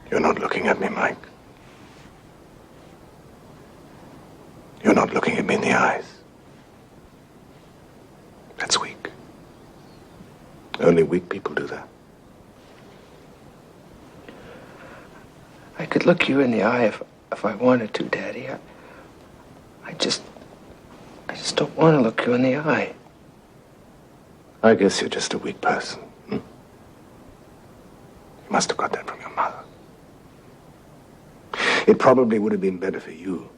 You're not looking at me, Mike. You're not looking at me in the eyes. That's weak. Only weak people do that. I could look you in the eye if I wanted to, Daddy. I just don't want to look you in the eye. I guess you're just a weak person. You must have got that from your mother. It probably would have been better for you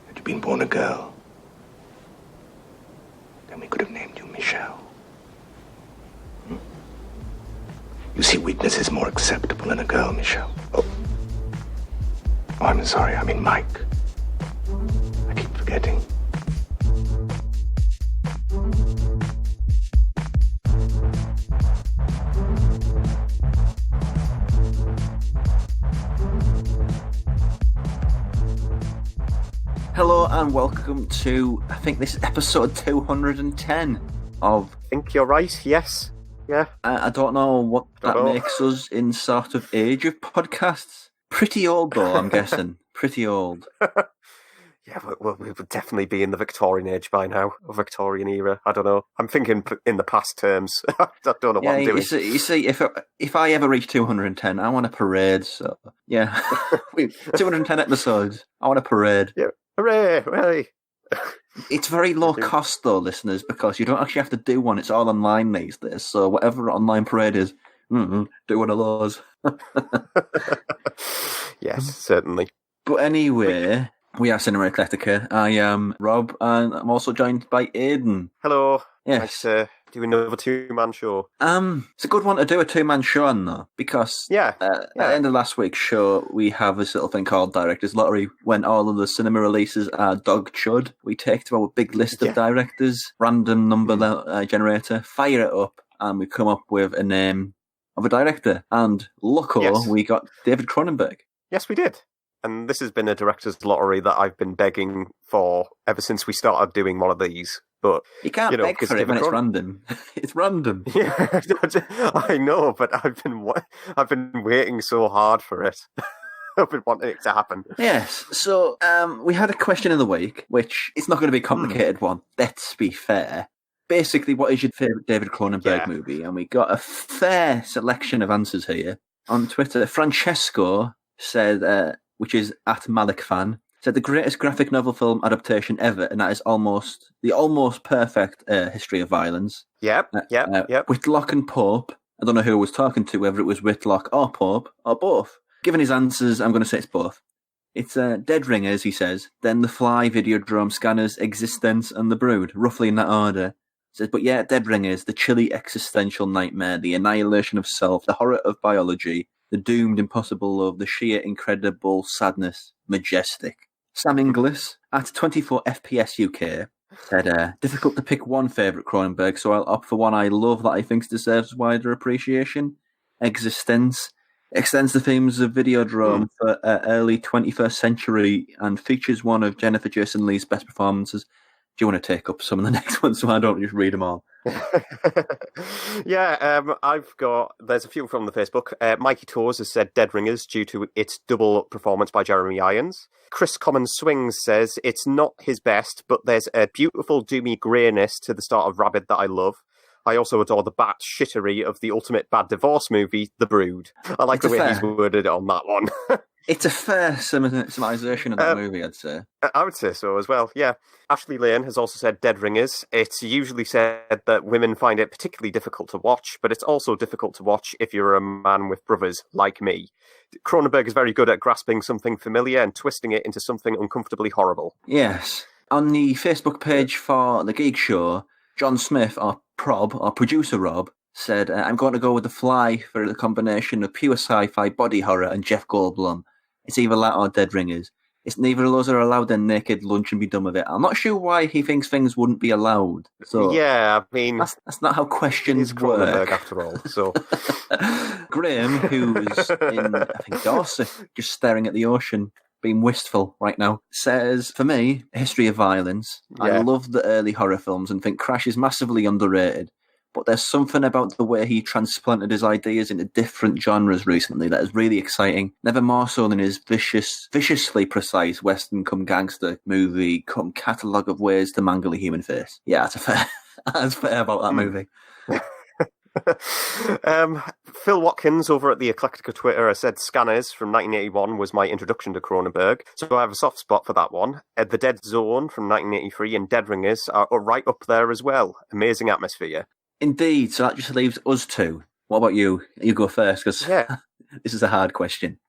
had you been born a girl. Then we could have named you Michelle. You see, weakness is more acceptable in a girl, Michelle. Oh, I'm sorry, I mean Mike. I keep forgetting. Hello and welcome to, I think this is episode 210 of... I think you're right, yes. Yeah. I don't know what that makes us in sort of age of podcasts. Pretty old though, I'm guessing. Pretty old. Yeah, well, we would definitely be in the Victorian age by now, or Victorian era. I don't know. I'm thinking in the past terms. I don't know what I'm doing. You see, if I ever reach 210, I want a parade. So, yeah. 210 episodes. I want a parade. Yeah. Hooray! Hooray! It's very low cost, though, listeners, because you don't actually have to do one. It's all online these days. So whatever online parade is, do one of those. Yes, certainly. But anyway, we are Cinema Eclectica. I am Rob, and I'm also joined by Aidan. Hello. Yes. Nice to do another two-man show. It's a good one to do a two-man show on, though, because at the end of last week's show, we have this little thing called Directors Lottery. When all of the cinema releases are dog chud, we take to our big list of directors, random number generator, fire it up, and we come up with a name of a director. And we got David Cronenberg. Yes, we did. And this has been a director's lottery that I've been begging for ever since we started doing one of these. But you can't beg for it when it's random. It's random. Yeah, I know, but I've been waiting so hard for it. I've been wanting it to happen. Yes. So we had a question of the week, which it's not going to be a complicated one. Let's be fair. Basically, what is your favourite David Cronenberg movie? And we got a fair selection of answers here on Twitter. Francesco said, which is at Malik Fan, said the greatest graphic novel film adaptation ever, and that is the almost perfect history of violence. Yep. Whitlock and Pope. I don't know who I was talking to, whether it was Whitlock or Pope, or both. Given his answers, I'm going to say it's both. It's Dead Ringers, he says, then The Fly, Videodrome, Scanners, Existence, and The Brood, roughly in that order. He says, but yeah, Dead Ringers, the chilly existential nightmare, the annihilation of self, the horror of biology, the doomed impossible love, the sheer incredible sadness, majestic. Sam Inglis, at 24 FPS UK, said, difficult to pick one favourite Cronenberg, so I'll opt for one I love that I think deserves wider appreciation. Existence extends the themes of Videodrome for early 21st century and features one of Jennifer Jason Leigh's best performances. Do you want to take up some of the next ones so I don't just read them all? There's a few from the Facebook. Mikey Tours has said Dead Ringers due to its double performance by Jeremy Irons. Chris Common Swings says it's not his best, but there's a beautiful doomy greyness to the start of Rabid that I love. I also adore the bat shittery of the ultimate bad divorce movie, The Brood. I like the way he's worded it on that one. It's a fair summarisation of that movie, I'd say. I would say so as well, yeah. Ashley Lane has also said Dead Ringers. It's usually said that women find it particularly difficult to watch, but it's also difficult to watch if you're a man with brothers like me. Cronenberg is very good at grasping something familiar and twisting it into something uncomfortably horrible. Yes. On the Facebook page for The Geek Show, John Smith, or producer Rob, said, I'm going to go with The Fly for the combination of pure sci-fi, body horror, and Jeff Goldblum. It's either that or Dead Ringers. It's neither of those are allowed their naked lunch and be done with it. I'm not sure why he thinks things wouldn't be allowed. So yeah, I mean... That's not how questions work. After all, so... Graham, who's in, I think, Dorset, just staring at the ocean, being wistful right now, says, for me, A History of Violence. I love the early horror films and think Crash is massively underrated. but there's something about the way he transplanted his ideas into different genres recently that is really exciting. Never more so than his viciously precise Western come gangster movie come catalogue of ways to mangle a human face. Yeah, that's fair about that movie. Phil Watkins over at the Eclectica Twitter has said Scanners from 1981 was my introduction to Cronenberg, so I have a soft spot for that one. The Dead Zone from 1983 and Dead Ringers are right up there as well. Amazing atmosphere. Indeed, so that just leaves us two. What about you? You go first, because this is a hard question.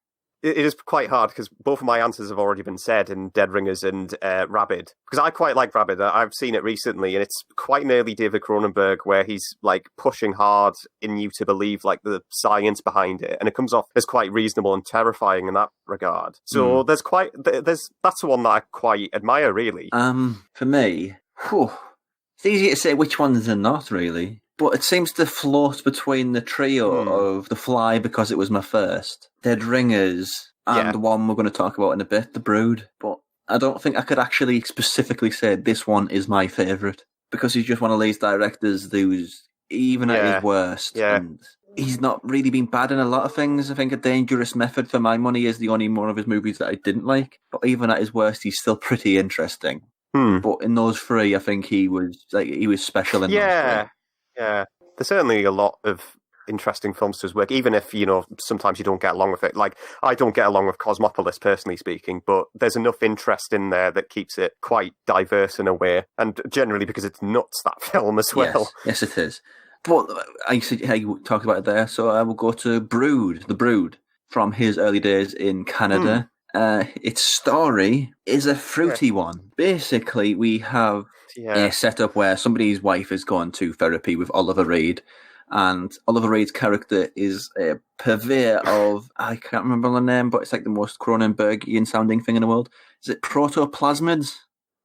It is quite hard because both of my answers have already been said in Dead Ringers and Rabid. Because I quite like Rabid. I've seen it recently, and it's quite nearly David Cronenberg, where he's like pushing hard in you to believe like the science behind it, and it comes off as quite reasonable and terrifying in that regard. So that's the one that I quite admire, really. For me, it's easy to say which ones are not really. But it seems to float between the trio of The Fly because it was my first, Dead Ringers, and the one we're going to talk about in a bit, The Brood. But I don't think I could actually specifically say this one is my favourite, because he's just one of these directors who's, even at his worst, and he's not really been bad in a lot of things. I think A Dangerous Method, for my money, is the only one of his movies that I didn't like. But even at his worst, he's still pretty interesting. But in those three, I think he was special in those three. Yeah, there's certainly a lot of interesting films to his work, even if, sometimes you don't get along with it. Like, I don't get along with Cosmopolis, personally speaking, but there's enough interest in there that keeps it quite diverse in a way, and generally because it's nuts, that film, as well. Yes, it is. But I said, you talked about it there, so I will go to The Brood, from his early days in Canada. Its story is a fruity one. Basically, we have a setup where somebody's wife has gone to therapy with Oliver Reed, and Oliver Reed's character is a purveyor of, I can't remember the name, but it's like the most Cronenbergian sounding thing in the world. Is it protoplasmids?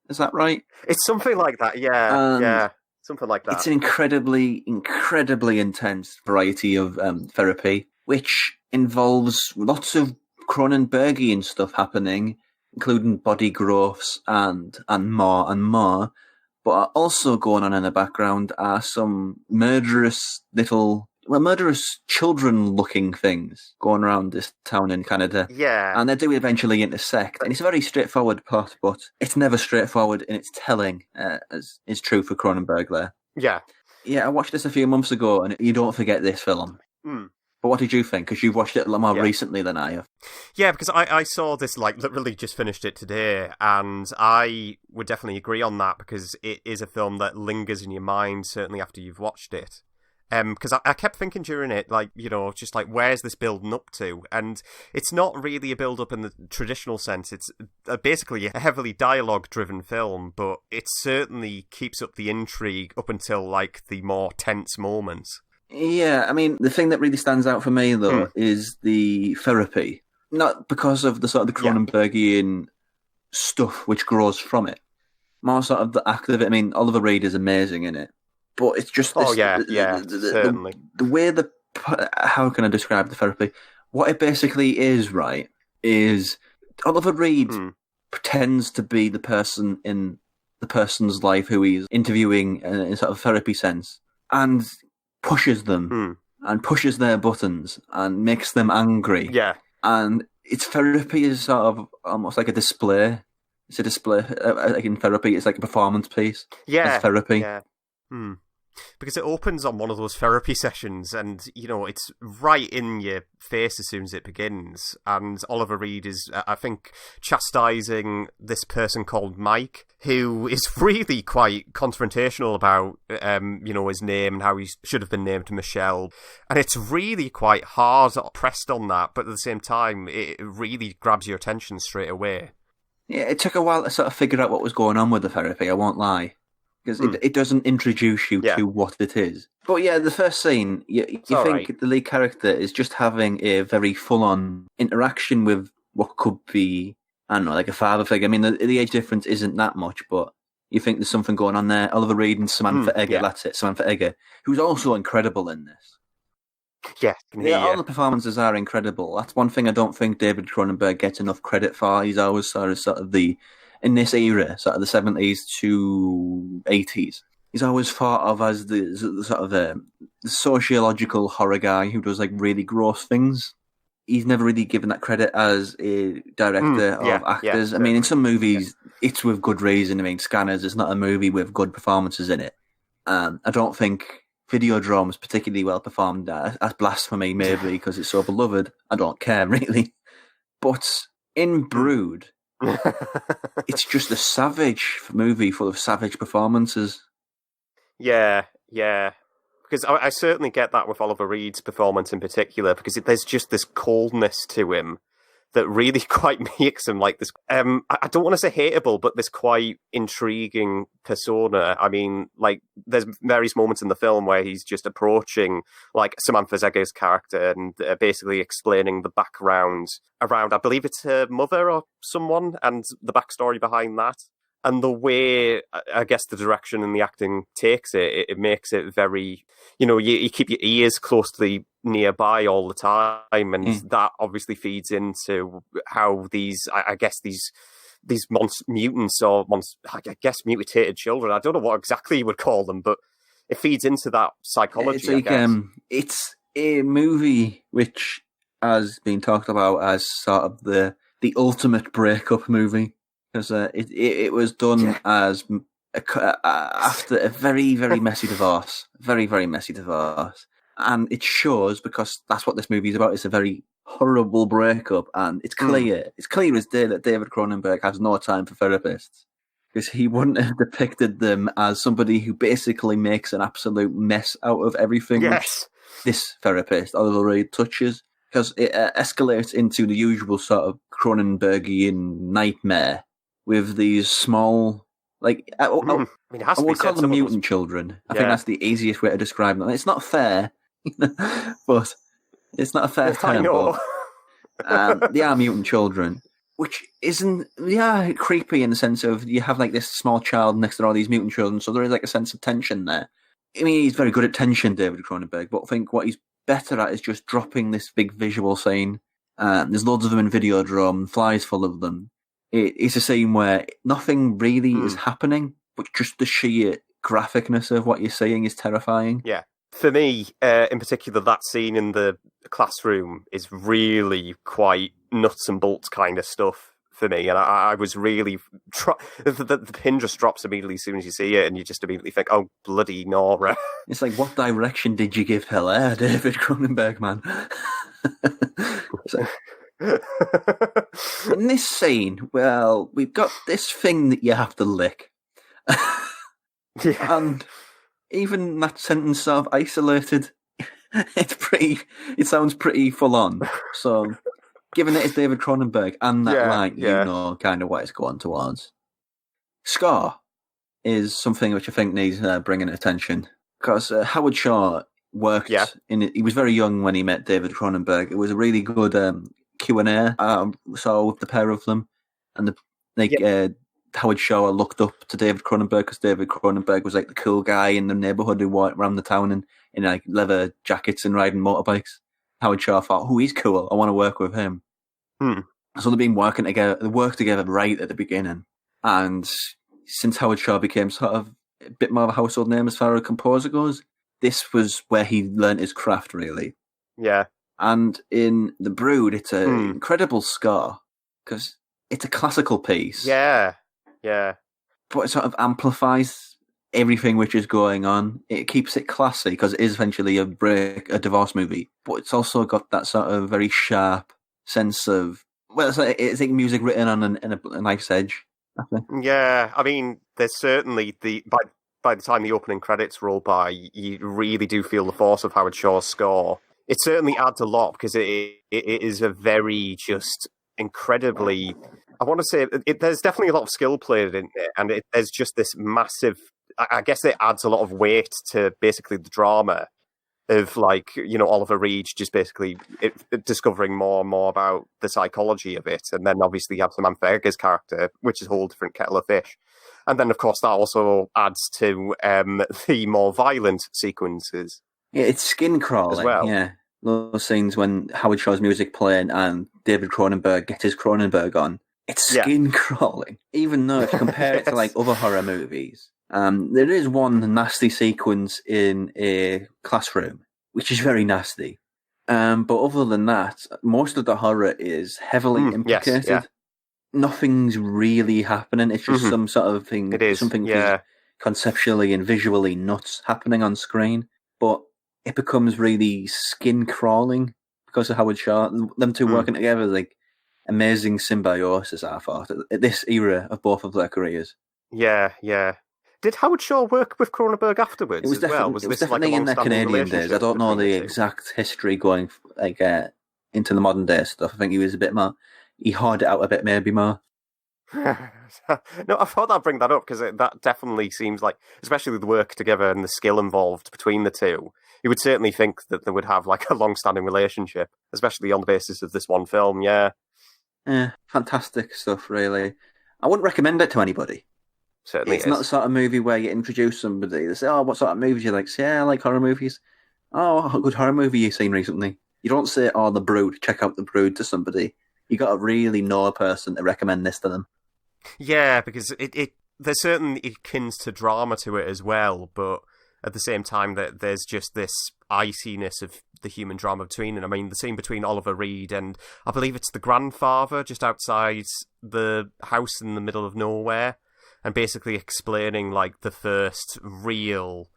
Is that right? It's something like that, yeah. Something like that. It's an incredibly, incredibly intense variety of therapy, which involves lots of Cronenbergian stuff happening, including body growths and more. But also going on in the background are some murderous children-looking things going around this town in Canada. Yeah. And they do eventually intersect. And it's a very straightforward plot, but it's never straightforward in its telling, as is true for Cronenberg there. Yeah. Yeah, I watched this a few months ago, and you don't forget this film. But what did you think? Because you've watched it a lot more recently than I have. Yeah, because I saw this, literally just finished it today, and I would definitely agree on that, because it is a film that lingers in your mind, certainly after you've watched it. Because I kept thinking during it, just where's this building up to? And it's not really a build-up in the traditional sense. It's basically a heavily dialogue-driven film, but it certainly keeps up the intrigue up until, the more tense moments. Yeah, I mean, the thing that really stands out for me, though, is the therapy. Not because of the sort of the Cronenbergian stuff which grows from it. More sort of the act of it. I mean, Oliver Reed is amazing in it. But it's just this, certainly. The way how can I describe the therapy? What it basically is, right, is Oliver Reed pretends to be the person in the person's life who he's interviewing in sort of therapy sense, and pushes them and pushes their buttons and makes them angry. Yeah. And its therapy is sort of almost like a display. It's a display, like in therapy, it's like a performance piece. Yeah. It's therapy. Yeah. Because it opens on one of those therapy sessions, and it's right in your face as soon as it begins. And Oliver Reed is, I think, chastising this person called Mike, who is really quite confrontational about, his name and how he should have been named Michelle. And it's really quite hard pressed on that, but at the same time, it really grabs your attention straight away. Yeah, it took a while to sort of figure out what was going on with the therapy, I won't lie. Because it doesn't introduce you to what it is. But yeah, the first scene, you think the lead character is just having a very full-on interaction with what could be, I don't know, like a father figure. I mean, the age difference isn't that much, but you think there's something going on there. Oliver Reed and Samantha Egger, that's it, Samantha Egger, who's also incredible in this. Yeah, all the performances are incredible. That's one thing I don't think David Cronenberg gets enough credit for. He's always sort of in this era, sort of the 70s to 80s, he's always thought of as the sort of the sociological horror guy who does like really gross things. He's never really given that credit as a director of actors. I mean, in some movies, it's with good reason. I mean, Scanners is not a movie with good performances in it. I don't think Videodrome is particularly well performed. That's blasphemy, maybe, because it's so beloved. I don't care, really. But in Brood, it's just a savage movie full of savage performances. Yeah. Because I certainly get that with Oliver Reed's performance in particular, because there's just this coldness to him that really quite makes him like this. I don't want to say hateable, but this quite intriguing persona. I mean, like, there's various moments in the film where he's just approaching, like, Samantha Zegger's character and basically explaining the background around, I believe it's her mother or someone, and the backstory behind that. And the way, I guess, the direction and the acting takes it makes it very, you keep your ears closely nearby all the time. And that obviously feeds into how these mutants or, I guess, mutated children, I don't know what exactly you would call them, but it feeds into that psychology, it's like, I guess. It's a movie which has been talked about as sort of the ultimate breakup movie. Because it was done as after a very, very messy divorce. Very, very messy divorce. And it shows, because that's what this movie is about. It's a very horrible breakup. And it's clear. It's clear as day that David Cronenberg has no time for therapists. Because he wouldn't have depicted them as somebody who basically makes an absolute mess out of everything which this therapist, Oliver Reed, touches. Because it escalates into the usual sort of Cronenbergian nightmare. With these small, like, I would call them mutant children. I think that's the easiest way to describe them. It's not fair, but it's not a fair term. But they are mutant children, which isn't, creepy in the sense of you have like this small child next to all these mutant children, so there is like a sense of tension there. I mean, he's very good at tension, David Cronenberg, but I think what he's better at is just dropping this big visual scene. There's loads of them in Videodrome, Fly's full of them. It's a scene where nothing really is happening, but just the sheer graphicness of what you're seeing is terrifying. Yeah. For me, in particular, that scene in the classroom is really quite nuts and bolts kind of stuff for me. And I was really... the pin just drops immediately as soon as you see it, and you just immediately think, oh, bloody Nora. It's like, what direction did you give Hilaire, David Cronenberg, man? In this scene, well, we've got this thing that you have to lick. And even that sentence sort of isolated, it sounds pretty full on. So, given it's David Cronenberg and that line, you know kind of what it's going towards. Scar is something which I think needs bringing attention. Because Howard Shaw worked in it. He was very young when he met David Cronenberg. It was a really good Q&A saw with the pair of them, and Howard Shaw looked up to David Cronenberg because David Cronenberg was like the cool guy in the neighborhood who walked around the town in like leather jackets and riding motorbikes. Howard Shaw thought, "Oh, he's cool. I want to work with him." So they've been working together. They worked together right at the beginning, and since Howard Shaw became sort of a bit more of a household name as far as a composer goes, this was where he learnt his craft, really. Yeah. And in The Brood, it's an incredible score, because it's a classical piece. Yeah. But it sort of amplifies everything which is going on. It keeps it classy, because it is essentially a divorce movie. But it's also got that sort of very sharp sense of, well, it's like music written on a knife's edge, I think. Yeah, I mean, there's certainly by the time the opening credits roll by, you really do feel the force of Howard Shaw's score. It certainly adds a lot, because it is a very just incredibly... I want to say there's definitely a lot of skill played in it, and there's just this massive... I guess it adds a lot of weight to basically the drama of, like, you know, Oliver Reed just basically discovering more and more about the psychology of it. And then obviously you have Samantha Egger's character, which is a whole different kettle of fish. And then, of course, that also adds to the more violent sequences. Yeah, it's skin crawling as well. Yeah, those scenes when Howard Shaw's music playing and David Cronenberg gets his Cronenberg on. It's skin crawling. Even though if you compare it to like other horror movies, There is one nasty sequence in a classroom, which is very nasty. But other than that, most of the horror is heavily implicated. Yes, yeah. Nothing's really happening. It's just some sort of thing. It is, something yeah. conceptually and visually nuts happening on screen. But it becomes really skin crawling because of Howard Shore. Them two working together, like amazing symbiosis, I thought, at this era of both of their careers. Yeah, yeah. Did Howard Shore work with Cronenberg afterwards It was as well? it was definitely in their Canadian days. I don't know the exact history going into the modern day stuff. I think he was a bit more. He hard it out a bit, maybe more. No, I thought I'd bring that up because that definitely seems like, especially with the work together and the skill involved between the two, you would certainly think that they would have like a long-standing relationship, especially on the basis of this one film. Yeah, fantastic stuff. Really, I wouldn't recommend it to anybody. Certainly, it's not the sort of movie where you introduce somebody. They say, "Oh, what sort of movies you like?" Say, "Yeah, I like horror movies." "Oh, what good horror movie you seen recently?" You don't say, "Oh, The Brood." Check out The Brood to somebody. You got to really know a person to recommend this to them. Yeah, because there's certainly akins to drama to it as well, but at the same time that there's just this iciness of the human drama between them. I mean, the scene between Oliver Reed and I believe it's the grandfather just outside the house in the middle of nowhere, and basically explaining like the first real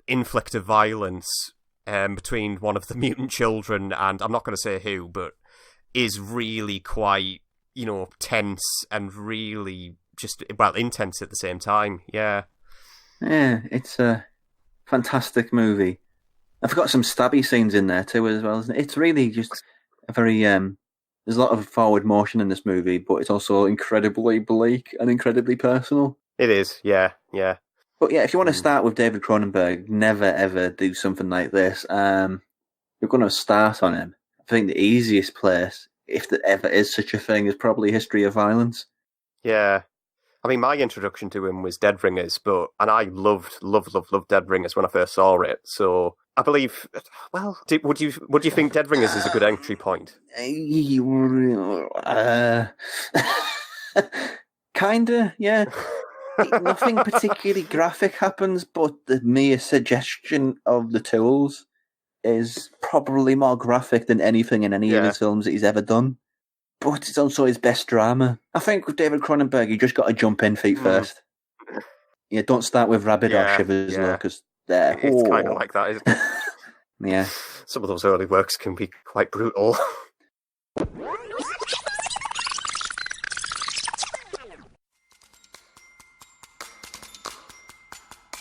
inflict of violence between one of the mutant children and I'm not going to say who, but is really quite, tense and really just, intense at the same time. Yeah. Yeah, it's a fantastic movie. I've got some stabby scenes in there too as well, isn't it? It's really just a very, there's a lot of forward motion in this movie, but it's also incredibly bleak and incredibly personal. It is, yeah, yeah. But yeah, if you want to start with David Cronenberg, never ever do something like this. You're going to start on him. I think the easiest place, if there ever is such a thing, is probably History of Violence. Yeah. I mean, my introduction to him was Dead Ringers, and I loved Dead Ringers when I first saw it. So I believe, well, would you think Dead Ringers is a good entry point? Kinda, yeah. Nothing particularly graphic happens, but the mere suggestion of the tools is probably more graphic than anything in any of his films that he's ever done. But it's also his best drama. I think with David Cronenberg, you just got to jump in feet first. Yeah, don't start with Rabid or Shivers, though, because it's kind of like that, isn't it? Yeah. Some of those early works can be quite brutal.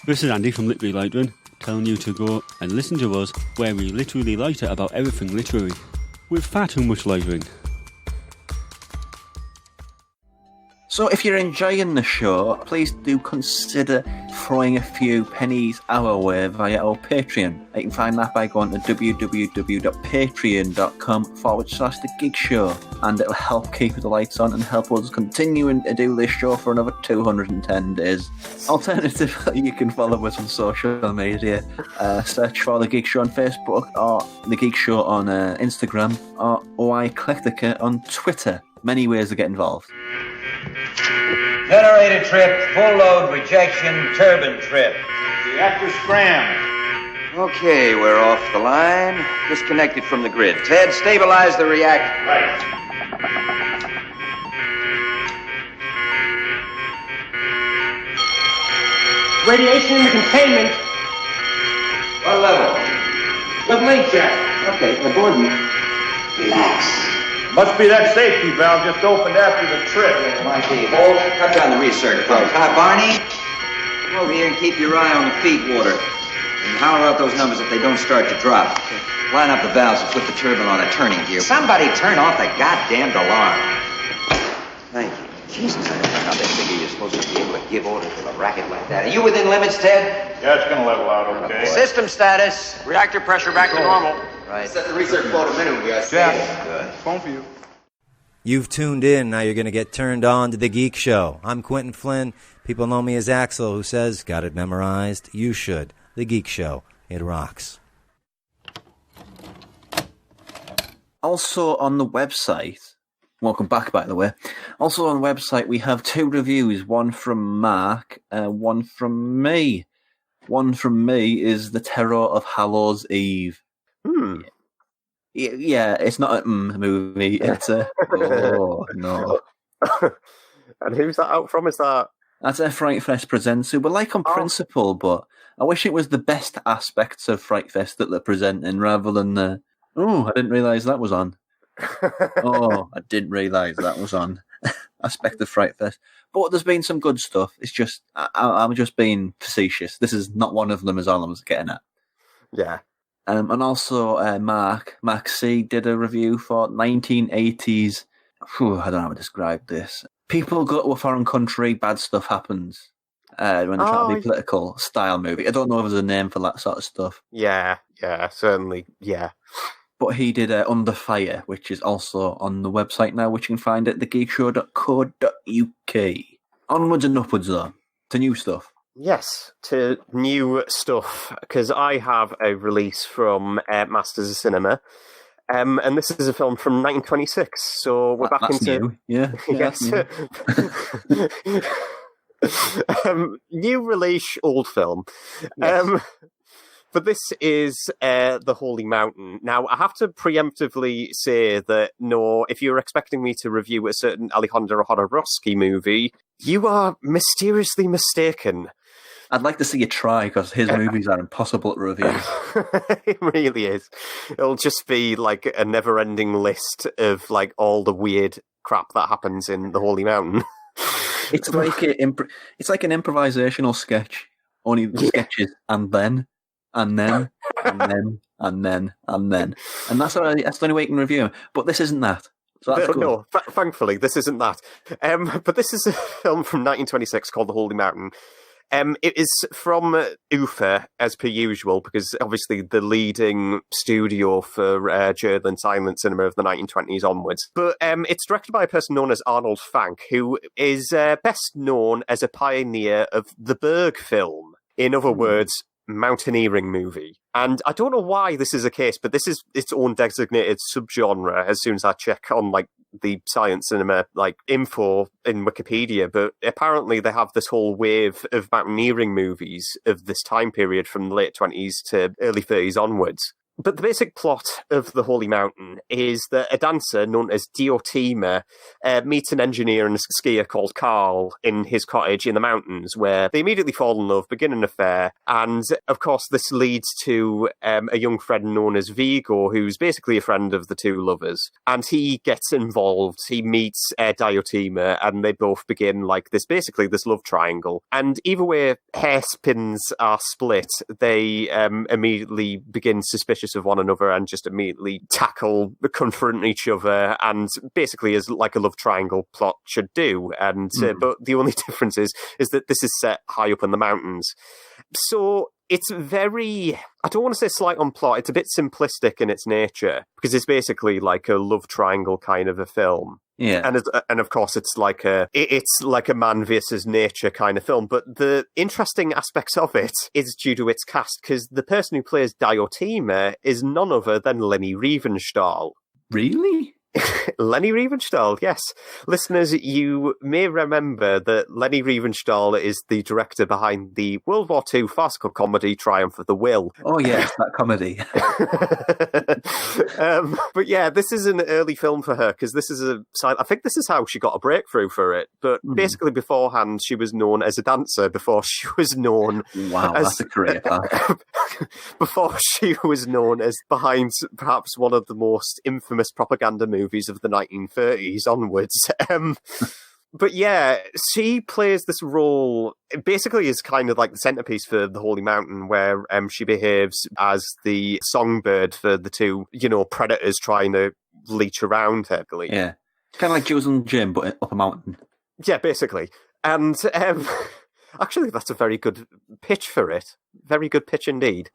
This is Andy from Literary Lightroom, telling you to go and listen to us where we literally light it about everything literary, with far too much lightering. So if you're enjoying the show, please do consider throwing a few pennies our way via our Patreon. You can find that by going to www.patreon.com/The Geek Show, and it'll help keep the lights on and help us continuing to do this show for another 210 days. Alternatively, you can follow us on social media. Search for The Geek Show on Facebook, or The Geek Show on Instagram, or Eclectica on Twitter. Many ways to get involved. Generator trip, full load rejection, turbine trip. Reactor scram. Okay, we're off the line. Disconnected from the grid. Ted, stabilize the reactor. Right. Radiation in the containment. What level? Level 8, Jack. Okay, aboard me. Relax. Must be that safety valve just opened after the trip. Might be. Hold. Cut down the recirc flow. Barney, come over here and keep your eye on the feed water. And holler out those numbers if they don't start to drop. Line up the valves and flip the turbine on a turning gear. Somebody turn off the goddamned alarm. Thank you. Jesus, I don't know how they figure you're supposed to be able to give orders with a racket like that. Are you within limits, Ted? Yeah, it's gonna level out okay. System status. Reactor pressure back to normal. Right. Set the recirc flow to minimum, guys. Jack. Good. Phone for you. You've tuned in. Now you're going to get turned on to The Geek Show. I'm Quentin Flynn. People know me as Axel, who says, got it memorized? You should. The Geek Show. It rocks. Also on the website, Welcome back, by the way. Also on the website, we have 2 reviews, one from Mark, one from me. One from me is The Terror of Hallows Eve. Yeah, it's not a movie. It's a... Oh, no. And who's that out from? Is that... That's a Fright Fest presents, who were like on principle, but I wish it was the best aspects of Fright Fest that they're presenting rather than the... Oh, I didn't realise that was on. Oh, I didn't realise that was on. Aspect of Fright Fest. But there's been some good stuff. It's just, I'm just being facetious. This is not one of them, is all I was getting at. Yeah. And also, Mark C. did a review for 1980s. I don't know how to describe this. People go to a foreign country, bad stuff happens. When they're trying to be political style movie. I don't know if there's a name for that sort of stuff. Yeah, certainly, yeah. But he did Under Fire, which is also on the website now, which you can find at thegeekshow.co.uk. Onwards and upwards, though, to new stuff. Yes, to new stuff, because I have a release from Masters of Cinema, and this is a film from 1926, so we're back that's into... New. Yeah. Yes. New release, old film. Yes. But this is The Holy Mountain. Now, I have to preemptively say that, no, if you're expecting me to review a certain Alejandro Jodorowsky movie, you are mysteriously mistaken. I'd like to see you try, because his movies are impossible to review. It really is. It'll just be like a never-ending list of like all the weird crap that happens in The Holy Mountain. It's like it's like an improvisational sketch, only sketches and then. And then, and then, and then, and then. And that's the only way you can review them. But this isn't that. So that's good. No, thankfully, this isn't that. But this is a film from 1926 called The Holy Mountain. It is from UFA, as per usual, because obviously the leading studio for German silent cinema of the 1920s onwards. But it's directed by a person known as Arnold Fanck, who is best known as a pioneer of the Berg film. In other words, mountaineering movie. And I don't know why this is the case, but this is its own designated subgenre as soon as I check on like the science cinema like info in Wikipedia. But apparently they have this whole wave of mountaineering movies of this time period from the late 20s to early 30s onwards. But the basic plot of The Holy Mountain is that a dancer known as Diotima meets an engineer and a skier called Carl in his cottage in the mountains, where they immediately fall in love, begin an affair, and of course this leads to a young friend known as Vigo, who's basically a friend of the two lovers, and he gets involved. He meets Diotima, and they both begin like this love triangle. And either way hairspins are split, they immediately begin suspicious of one another and just immediately confront each other, and basically as like a love triangle plot should do. And but the only difference is that this is set high up in the mountains. So it's very, I don't want to say slight on plot, it's a bit simplistic in its nature, because it's basically like a love triangle kind of a film. Yeah. And of course it's like a man versus nature kind of film, but the interesting aspects of it is due to its cast, because the person who plays Diotima is none other than Leni Riefenstahl. Really? Leni Riefenstahl, yes. Listeners, you may remember that Leni Riefenstahl is the director behind the World War II farcical comedy Triumph of the Will. Oh, yes, that comedy. But yeah, this is an early film for her, because this is I think this is how she got a breakthrough for it. But basically beforehand, she was known as a dancer before she was known that's a career path. Before she was known as behind perhaps one of the most infamous propaganda movies of the 1930s onwards. But yeah, she plays this role, basically is kind of like the centerpiece for The Holy Mountain, where she behaves as the songbird for the two, predators trying to leech around her. Yeah. Kind of like Jules and Jim, but up a mountain. Yeah, basically. And actually, that's a very good pitch for it. Very good pitch indeed.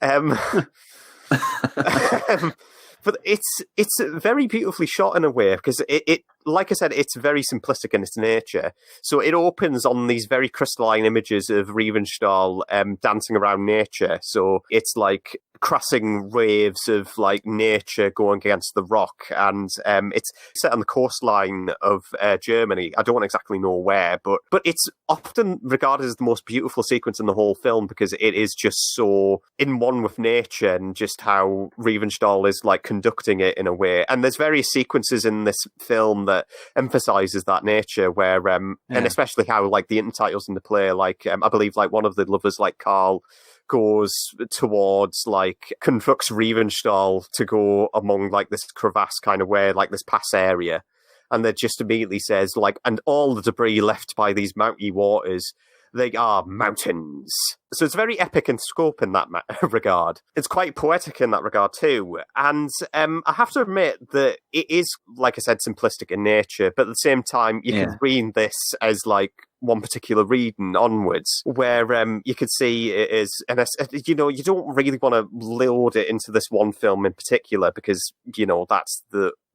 But it's very beautifully shot in a way, because it like I said, it's very simplistic in its nature. So it opens on these very crystalline images of Riefenstahl dancing around nature. So it's like crashing waves of like nature going against the rock, and it's set on the coastline of Germany. I don't exactly know where, but it's often regarded as the most beautiful sequence in the whole film because it is just so in one with nature and just how Riefenstahl is like conducting it in a way. And there's various sequences in this film that emphasizes that nature, where and especially how like the intertitles in the play, like I believe like one of the lovers, like Carl, goes towards like constructs Riefenstahl to go among like this crevasse kind of way, like this pass area, and that just immediately says like, and all the debris left by these mounty waters, they are mountains. So it's very epic in scope in that regard. It's quite poetic in that regard too. And I have to admit that it is, like I said, simplistic in nature, but at the same time, you can read this as like one particular reading onwards, where you could see it is, and you know, you don't really want to load it into this one film in particular because, you know, that's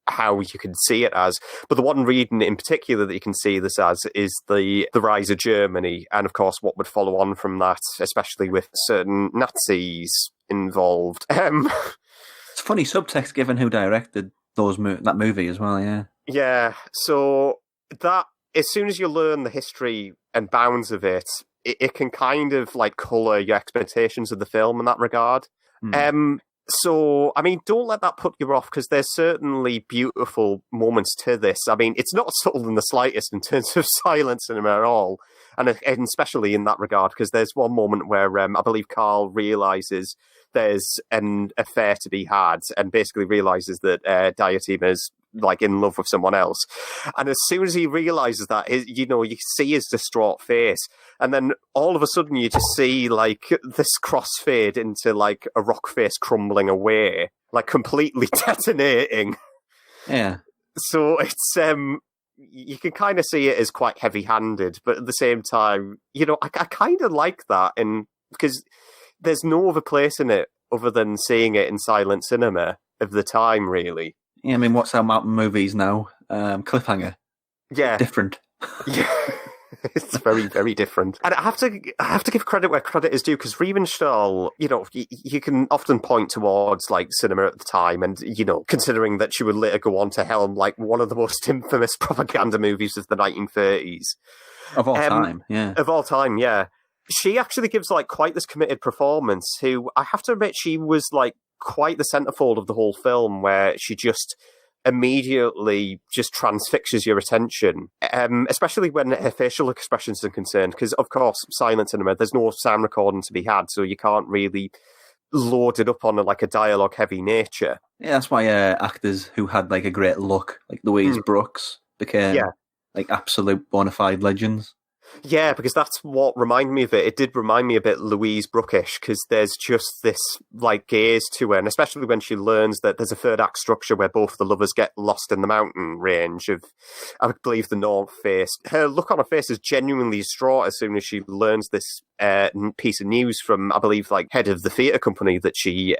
how you can see it as. But the one reading in particular that you can see this as is the rise of Germany, and of course what would follow on from that, especially with certain Nazis involved. It's funny subtext given who directed that movie as well, yeah. Yeah, so that, as soon as you learn the history and bounds of it, it can kind of like colour your expectations of the film in that regard. So, I mean, don't let that put you off, because there's certainly beautiful moments to this. I mean, it's not subtle in the slightest in terms of silent cinema at all, and especially in that regard, because there's one moment where I believe Carl realises there's an affair to be had, and basically realises that Diotima is like in love with someone else. And as soon as he realizes that, you know, you see his distraught face, and then all of a sudden you just see like this crossfade into like a rock face crumbling away, like completely detonating. Yeah. So it's you can kind of see it as quite heavy-handed, but at the same time, you know, I kind of like that, and because there's no other place in it other than seeing it in silent cinema of the time, really. Yeah, I mean, what's our mountain movies now? Cliffhanger. Yeah. Different. Yeah. It's very, very different. And I have to give credit where credit is due, because Riefenstahl, you know, you can often point towards like cinema at the time, and, you know, considering that she would later go on to helm like one of the most infamous propaganda movies of the 1930s. Of all time, yeah. Of all time, yeah. She actually gives like quite this committed performance, who I have to admit she was like quite the centerfold of the whole film, where she just immediately just transfixes your attention, especially when her facial expressions are concerned, because of course silent cinema, there's no sound recording to be had, so you can't really load it up on like a dialogue heavy nature. Yeah, that's why actors who had like a great look, like Louise Brooks, became like absolute bona fide legends. Yeah, because that's what reminded me of it. It did remind me a bit Louise Brookish, because there's just this like gaze to her, and especially when she learns that there's a third act structure where both the lovers get lost in the mountain range of, I believe, the North Face. Her look on her face is genuinely distraught as soon as she learns this piece of news from, I believe, like head of the theatre company, that she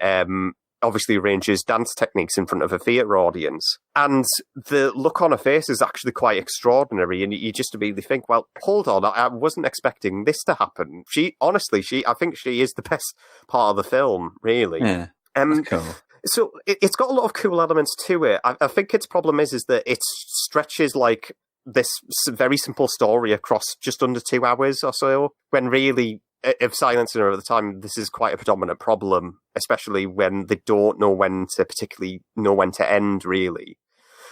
obviously arranges dance techniques in front of a theatre audience. And the look on her face is actually quite extraordinary, and you just immediately think, well, hold on, I wasn't expecting this to happen. I think she is the best part of the film, really. Yeah, that's cool. So it's got a lot of cool elements to it. I think its problem is that it stretches like this very simple story across just under 2 hours or so, when really, if silent cinema at the time, this is quite a predominant problem, especially when they don't know when to end, really.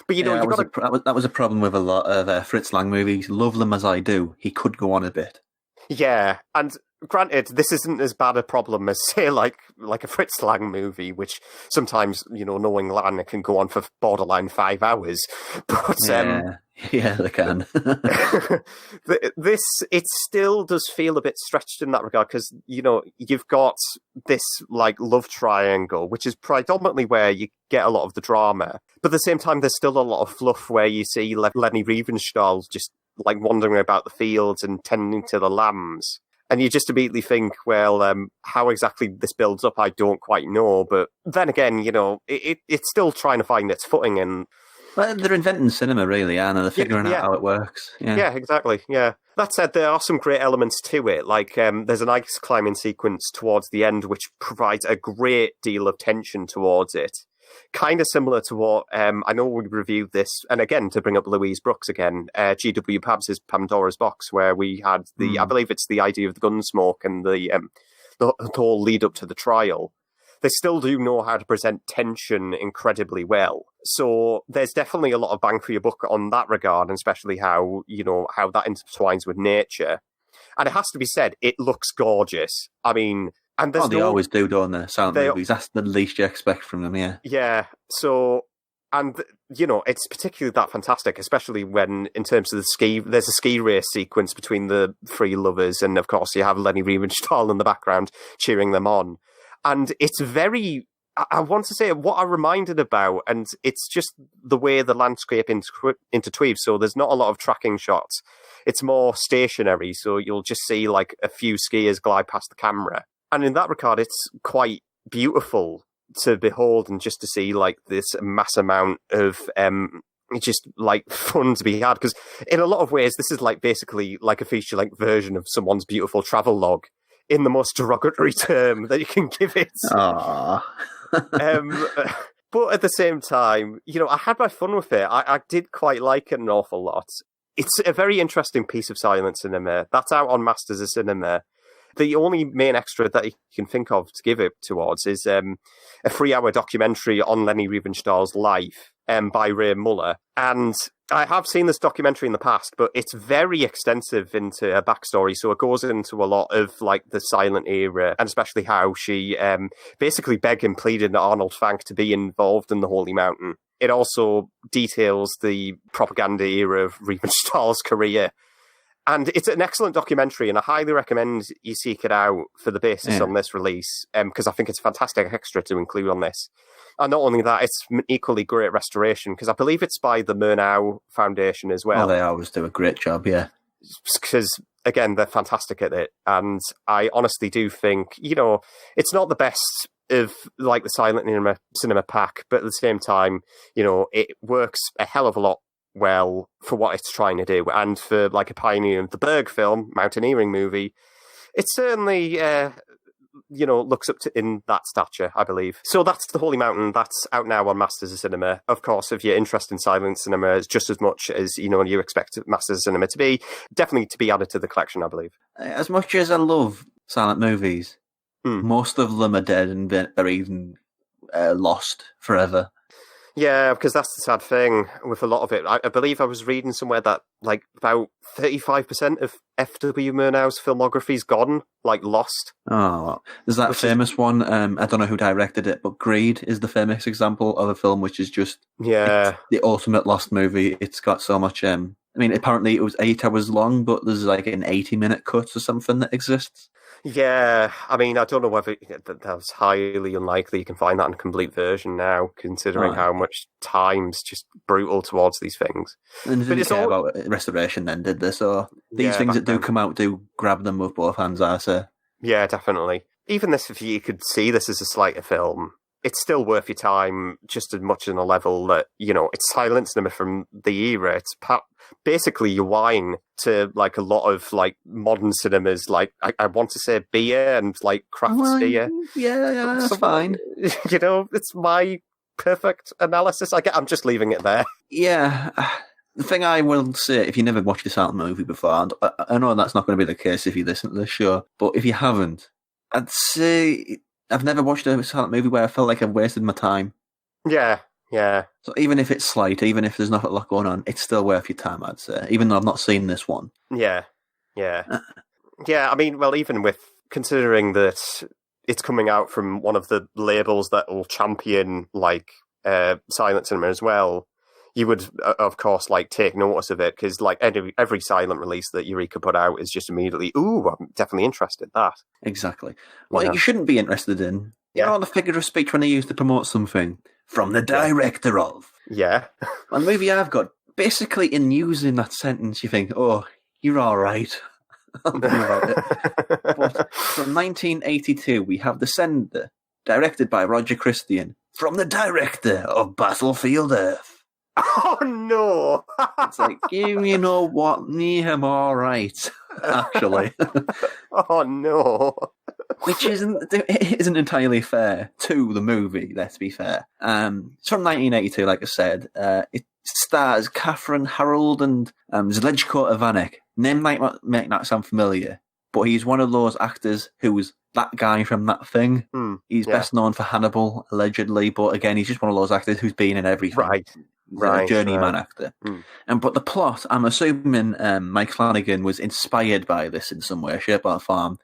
But you know, that was a problem with a lot of Fritz Lang movies. Love them as I do. He could go on a bit. Yeah, and granted, this isn't as bad a problem as, say, like a Fritz Lang movie, which sometimes, you know, knowing Lang, it can go on for borderline 5 hours. But yeah, they can. It still does feel a bit stretched in that regard, because, you know, you've got this like love triangle, which is predominantly where you get a lot of the drama, but at the same time, there's still a lot of fluff where you see Lenny Riefenstahl just like wandering about the fields and tending to the lambs. And you just immediately think, well, how exactly this builds up, I don't quite know. But then again, you know, it's still trying to find its footing. And Well, they're inventing cinema, really, and they're figuring out how it works. Yeah, exactly. Yeah. That said, there are some great elements to it. Like, there's an ice climbing sequence towards the end, which provides a great deal of tension towards it. Kind of similar to what I know we reviewed this, and again to bring up Louise Brooks again, G.W. Pabs' Pandora's Box, where we had I believe it's the idea of the Gunsmoke and the whole lead up to the trial. They still do know how to present tension incredibly well. So there's definitely a lot of bang for your buck on that regard, and especially how that intertwines with nature. And it has to be said, it looks gorgeous. I mean, and there's they always do, don't they? Silent movies. That's the least you expect from them, yeah. Yeah. So, and it's particularly that fantastic, especially when, in terms of there's a ski race sequence between the three lovers, and of course you have Lenny Riefenstahl in the background cheering them on. And it's very, I want to say what I'm reminded about, and it's just the way the landscape interweaves. So there's not a lot of tracking shots. It's more stationary. So you'll just see like a few skiers glide past the camera. And in that regard, it's quite beautiful to behold and just to see like this mass amount of just like fun to be had. Because in a lot of ways, this is like basically like a feature-length version of someone's beautiful travel log, in the most derogatory term that you can give it. Aww. But at the same time, I had my fun with it. I did quite like it an awful lot. It's a very interesting piece of silent cinema. That's out on Masters of Cinema. The only main extra that you can think of to give it towards is a 3-hour documentary on Lenny Riefenstahl's life by Ray Muller. And I have seen this documentary in the past, but it's very extensive into her backstory. So it goes into a lot of like the silent era, and especially how she basically begged and pleaded Arnold Fanck to be involved in the Holy Mountain. It also details the propaganda era of Riefenstahl's career. And it's an excellent documentary, and I highly recommend you seek it out for the basis on this release, because I think it's a fantastic extra to include on this. And not only that, it's an equally great restoration, because I believe it's by the Murnau Foundation as well. Oh, they always do a great job, yeah. Because, again, they're fantastic at it. And I honestly do think, it's not the best of, like, the silent cinema pack, but at the same time, it works a hell of a lot well for what it's trying to do. And for, like, a pioneer of the Berg film, mountaineering movie, it certainly... looks up to in that stature, I believe. So that's The Holy Mountain. That's out now on Masters of Cinema. Of course, if you're interested in silent cinema, it's just as much as, you expect Masters of Cinema to be, definitely to be added to the collection, I believe. As much as I love silent movies, most of them are dead and buried and lost forever. Yeah, because that's the sad thing with a lot of it. I believe I was reading somewhere that like about 35% of F.W. Murnau's filmography's gone, like lost. Oh, there's that famous one. I don't know who directed it, but Greed is the famous example of a film which is just the ultimate lost movie. It's got so much. I mean, apparently it was 8 hours long, but there's like an 80-minute cut or something that exists. Yeah, I mean, I don't know whether that's highly unlikely you can find that in a complete version now, considering how much time's just brutal towards these things. And they didn't care about restoration then, did they? So these things that do come out do grab them with both hands, I say. Yeah, definitely. Even this, if you could see this as a slighter film, it's still worth your time just as much on a level that, it's silent cinema from the era. It's basically your wine to, like, a lot of, like, modern cinemas, like, I want to say beer and, like, craft beer. Yeah, that's fine. It's my perfect analysis. I'm just leaving it there. Yeah. The thing I will say, if you never watched a silent movie before, and I know that's not going to be the case if you listen to this show, but if you haven't, I'd say... I've never watched a silent movie where I felt like I've wasted my time. Yeah. So even if it's slight, even if there's not a lot going on, it's still worth your time, I'd say, even though I've not seen this one. Yeah. I mean, well, even with considering that it's coming out from one of the labels that will champion, like, silent cinema as well, you would, of course, like, take notice of it, because, like, every silent release that Eureka put out is just immediately, ooh, I'm definitely interested in that. Exactly. What you shouldn't be interested in, the figure of speech when they use to promote something, from the director of. Yeah. Well, the movie I've got, basically in using that sentence, you think, oh, you're all right. About it. But from 1982, we have The Sender, directed by Roger Christian, from the director of Battlefield Earth. Oh, no! It's like, you know what? I'm all right, actually. Oh, no. Which isn't entirely fair to the movie, let's be fair. It's from 1982, like I said. It stars Catherine Harold and Zlejko Ivanek. Name might make that sound familiar, but he's one of those actors who was that guy from that thing. He's best known for Hannibal, allegedly, but again, he's just one of those actors who's been in everything. Right. He's a journeyman actor. But the plot, I'm assuming Mike Flanagan was inspired by this in some way, shape or form.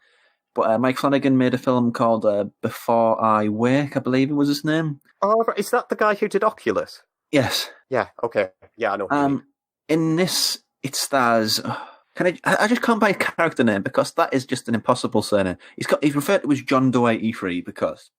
But Mike Flanagan made a film called Before I Wake, I believe it was his name. Oh, is that the guy who did Oculus? Yes. Yeah, okay. Yeah, I know. In this, it stars... I just can't buy a character name because that is just an impossible surname. He's referred to as John Doe 83 because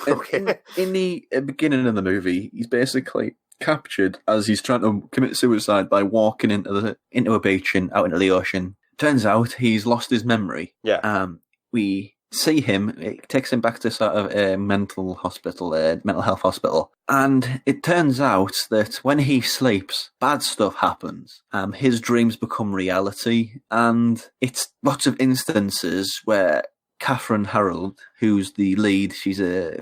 Okay. in the beginning of the movie, he's basically captured as he's trying to commit suicide by walking into a beach and out into the ocean. Turns out he's lost his memory. Yeah. We see him. It takes him back to sort of a mental health hospital. And it turns out that when he sleeps, bad stuff happens. His dreams become reality. And it's lots of instances where Catherine Harold, who's the lead, she's a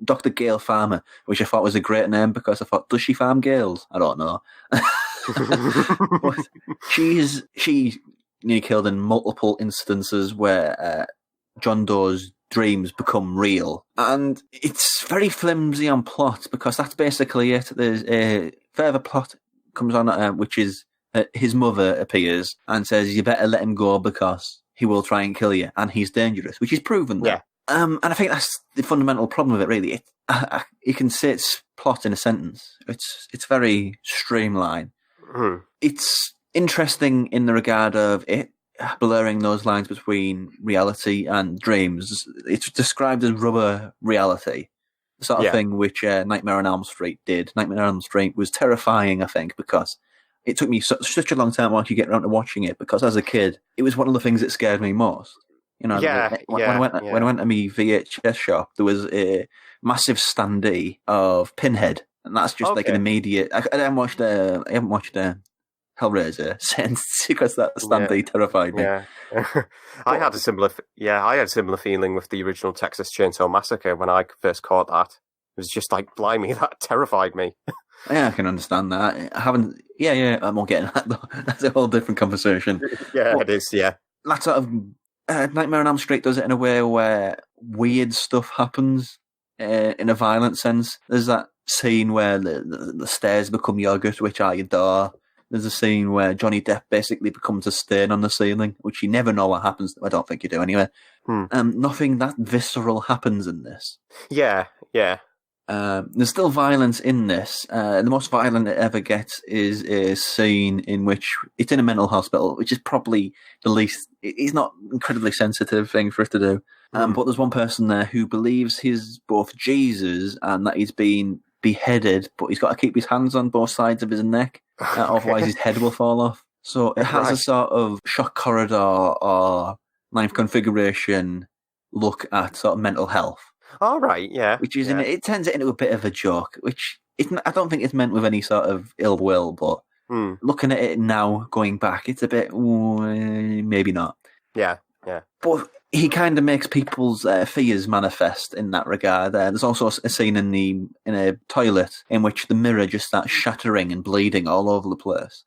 Dr. Gail Farmer, which I thought was a great name because I thought, does she farm Gales? I don't know. But she nearly killed in multiple instances where John Doe's dreams become real. And it's very flimsy on plot because that's basically it. There's a further plot comes on, which is his mother appears and says, you better let him go because he will try and kill you and he's dangerous, which is proven there. Yeah. And I think that's the fundamental problem of it, really. You can say it's plot in a sentence. It's very streamlined. It's interesting in the regard of it blurring those lines between reality and dreams. It's described as rubber reality, the sort of thing which Nightmare on Elm Street did. Nightmare on Elm Street was terrifying, I think, because it took me such a long time to actually get around to watching it, because as a kid, it was one of the things that scared me most. You know, when I went to my VHS shop, there was a massive standee of Pinhead, and that's just like an immediate. I haven't watched Hellraiser since because that standee terrified me. Yeah, I had a similar feeling with the original Texas Chainsaw Massacre when I first caught that. It was just like, blimey, that terrified me. Yeah, I can understand that. I haven't. Yeah, I'm not getting that though. That's a whole different conversation. It is. Yeah, that sort of Nightmare on Elm Street does it in a way where weird stuff happens in a violent sense. There's that scene where the stairs become yogurt, which I adore. There's a scene where Johnny Depp basically becomes a stain on the ceiling, which you never know what happens. I don't think you do anyway. Nothing that visceral happens in this. Yeah. There's still violence in this. The most violent it ever gets is a scene in which it's in a mental hospital, which is probably the least. It's not an incredibly sensitive thing for it to do. But there's one person there who believes he's both Jesus and that he's been beheaded, but he's got to keep his hands on both sides of his neck, otherwise his head will fall off. So it has a sort of shock corridor or Ninth Configuration look at sort of mental health. All right, yeah. Which is it turns it into a bit of a joke, which I don't think it's meant with any sort of ill will, but looking at it now, going back, it's a bit maybe not. Yeah. But he kind of makes people's fears manifest in that regard. There's also a scene in a toilet in which the mirror just starts shattering and bleeding all over the place,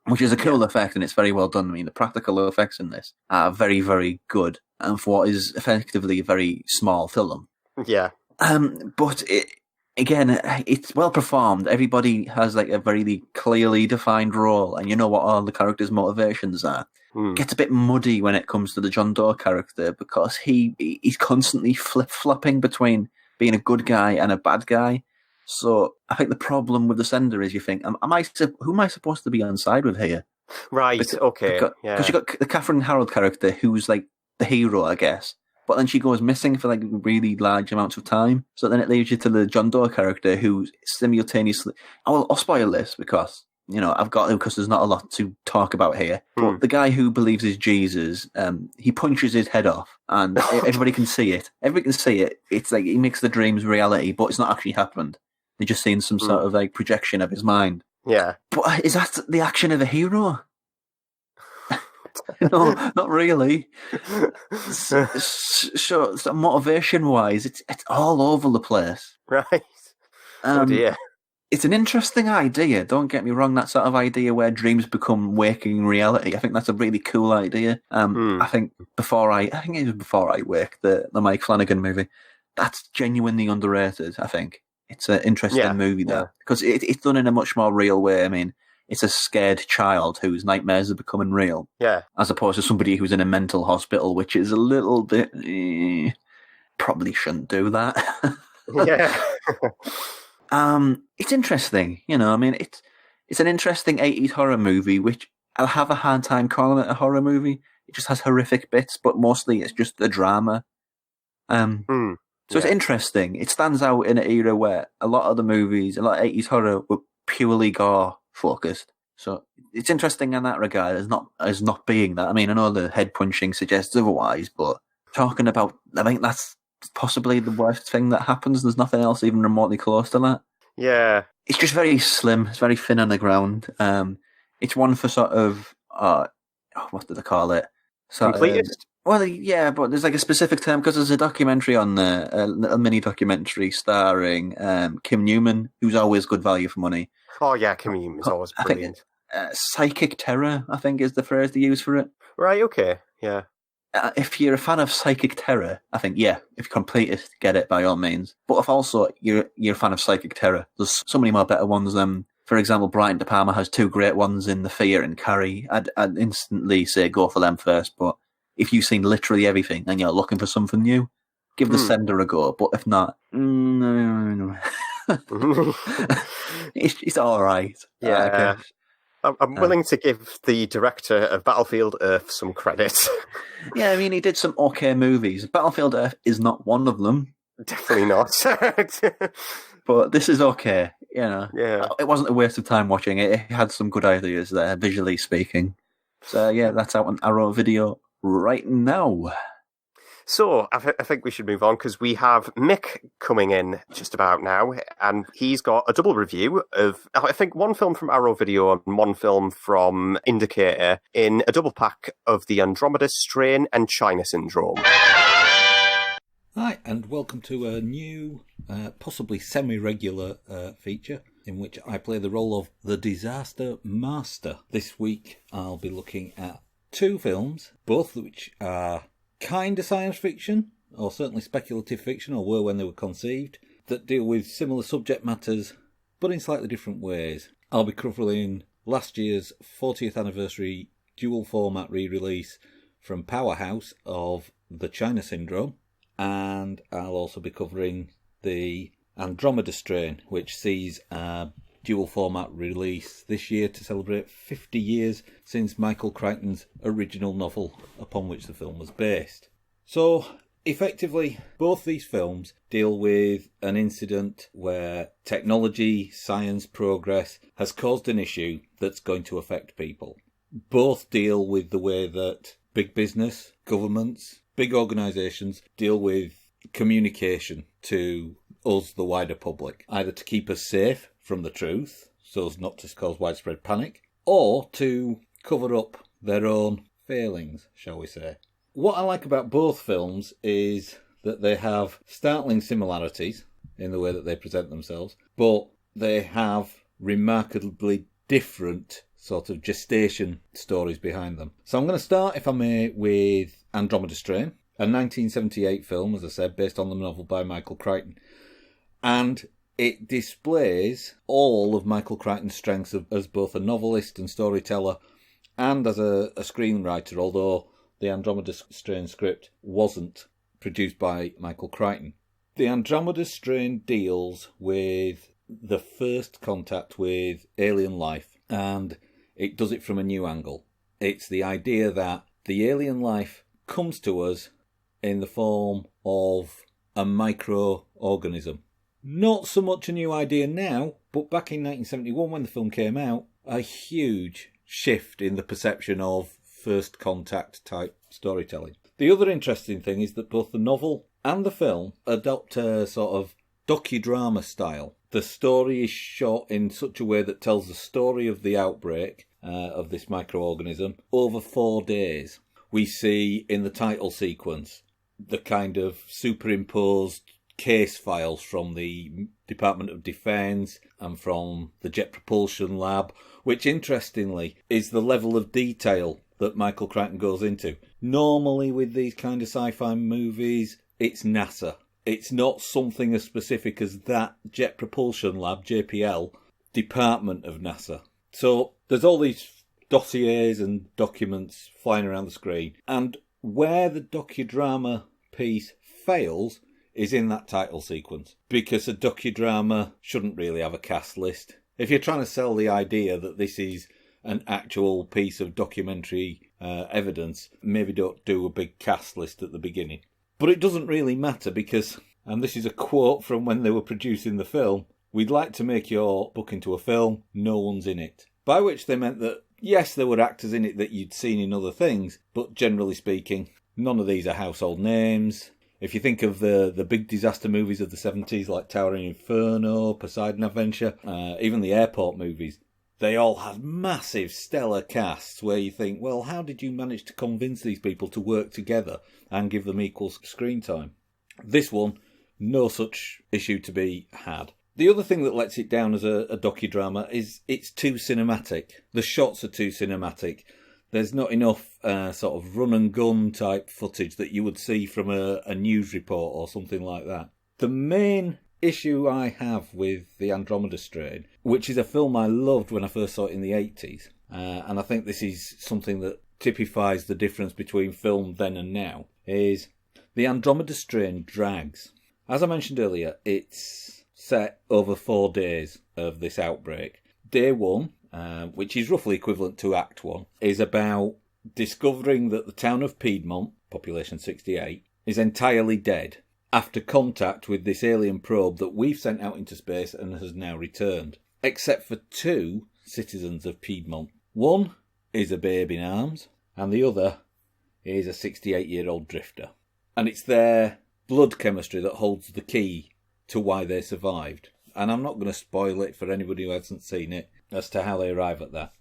which is a cool effect, and it's very well done. I mean, the practical effects in this are very, very good, and for what is effectively a very small film. Yeah. But it's well performed. Everybody has like a very clearly defined role, and you know what all the characters' motivations are. Gets a bit muddy when it comes to the John Doe character because he's constantly flip-flopping between being a good guy and a bad guy. So I think the problem with the sender is you think, who am I supposed to be on side with here? Right, okay. Because you've got the Catherine Harold character who's like the hero, I guess. But then she goes missing for like really large amounts of time. So then it leaves you to the John Doe character who simultaneously... I'll spoil this because, I've got to because there's not a lot to talk about here. But the guy who believes is Jesus, he punches his head off and everybody can see it. Everybody can see it. It's like he makes the dreams reality, but it's not actually happened. They're just seeing some sort of like projection of his mind. Yeah. But is that the action of a hero? No, not really. So motivation-wise, it's all over the place. Right. Oh dear. It's an interesting idea. Don't get me wrong. That sort of idea where dreams become waking reality. I think that's a really cool idea. I think it was Before I Wake, the Mike Flanagan movie. That's genuinely underrated. I think it's an interesting movie there because it's done in a much more real way. I mean, it's a scared child whose nightmares are becoming real. Yeah. As opposed to somebody who's in a mental hospital, which is a little bit... probably shouldn't do that. Yeah. It's interesting, you know. I mean, it's an interesting 80s horror movie, which I'll have a hard time calling it a horror movie. It just has horrific bits, but mostly it's just a drama. So it's interesting. It stands out in an era where a lot of the movies, a lot of 80s horror were purely gore focused. So it's interesting in that regard as not being that. I mean, I know the head punching suggests otherwise, but talking about, I think that's possibly the worst thing that happens. There's nothing else even remotely close to that. Yeah. It's just very slim. It's very thin on the ground. It's one for sort of, what do they call it? Completist? Well, yeah, but there's like a specific term because there's a documentary on there, a little mini documentary starring Kim Newman, who's always good value for money. Oh yeah, Kim Newman's always brilliant. I think, psychic terror, I think, is the phrase they use for it. Right, okay, yeah. If you're a fan of psychic terror, I think, yeah, if you're completist, get it by all means. But if also you're a fan of psychic terror, there's so many more better ones. For example, Brian De Palma has two great ones in The Fear and Carrie. I'd instantly say go for them first, but if you've seen literally everything and you're looking for something new, give The Sender a go. But if not, no. it's all right. Yeah. I'm willing to give the director of Battlefield Earth some credit. Yeah, I mean, he did some okay movies. Battlefield Earth is not one of them. Definitely not. But this is okay, you know. Yeah. It wasn't a waste of time watching it. It had some good ideas there, visually speaking. So, yeah, that's out on Arrow Video right now. So, I think we should move on because we have Mick coming in just about now, and he's got a double review of, I think, one film from Arrow Video and one film from Indicator in a double pack of the Andromeda Strain and China Syndrome. Hi, and welcome to a new, possibly semi-regular feature in which I play the role of the Disaster Master. This week I'll be looking at two films, both of which are kind of science fiction, or certainly speculative fiction, or were when they were conceived, that deal with similar subject matters, but in slightly different ways. I'll be covering last year's 40th anniversary dual format re-release from Powerhouse of The China Syndrome, and I'll also be covering the Andromeda Strain, which sees a dual format release this year to celebrate 50 years since Michael Crichton's original novel upon which the film was based. So, effectively, both these films deal with an incident where technology, science progress has caused an issue that's going to affect people. Both deal with the way that big business, governments, big organisations deal with communication to us, the wider public, either to keep us safe from the truth, so as not to cause widespread panic, or to cover up their own failings, shall we say. What I like about both films is that they have startling similarities in the way that they present themselves, but they have remarkably different sort of gestation stories behind them. So I'm going to start, if I may, with Andromeda Strain, a 1978 film, as I said, based on the novel by Michael Crichton. And it displays all of Michael Crichton's strengths as both a novelist and storyteller and as a screenwriter, although the Andromeda Strain script wasn't produced by Michael Crichton. The Andromeda Strain deals with the first contact with alien life, and it does it from a new angle. It's the idea that the alien life comes to us in the form of a microorganism. Not so much a new idea now, but back in 1971 when the film came out, a huge shift in the perception of first contact type storytelling. The other interesting thing is that both the novel and the film adopt a sort of docudrama style. The story is shot in such a way that tells the story of the outbreak of this microorganism over 4 days. We see in the title sequence the kind of superimposed case files from the Department of Defence and from the Jet Propulsion Lab, which interestingly is the level of detail that Michael Crichton goes into. Normally with these kind of sci-fi movies, it's NASA. It's not something as specific as that Jet Propulsion Lab, JPL, department of NASA. So there's all these dossiers and documents flying around the screen. And where the docudrama piece fails is in that title sequence. Because a docudrama shouldn't really have a cast list. If you're trying to sell the idea that this is an actual piece of documentary evidence, maybe don't do a big cast list at the beginning. But it doesn't really matter because, and this is a quote from when they were producing the film, "We'd like to make your book into a film, no one's in it." By which they meant that, yes, there were actors in it that you'd seen in other things, but generally speaking, none of these are household names. If you think of the big disaster movies of the 70s, like Towering Inferno, Poseidon Adventure, even the airport movies, they all had massive stellar casts where you think, well, how did you manage to convince these people to work together and give them equal screen time? This one, no such issue to be had. The other thing that lets it down as a docudrama is it's too cinematic. The shots are too cinematic. There's not enough sort of run-and-gun type footage that you would see from a news report or something like that. The main issue I have with the Andromeda Strain, which is a film I loved when I first saw it in the 80s, and I think this is something that typifies the difference between film then and now, is the Andromeda Strain drags. As I mentioned earlier, it's set over 4 days of this outbreak. Day 1, which is roughly equivalent to Act 1, is about discovering that the town of Piedmont, population 68, is entirely dead after contact with this alien probe that we've sent out into space and has now returned. Except for 2 citizens of Piedmont. One is a babe in arms, and the other is a 68-year-old drifter. And it's their blood chemistry that holds the key to why they survived. And I'm not going to spoil it for anybody who hasn't seen it as to how they arrive at that.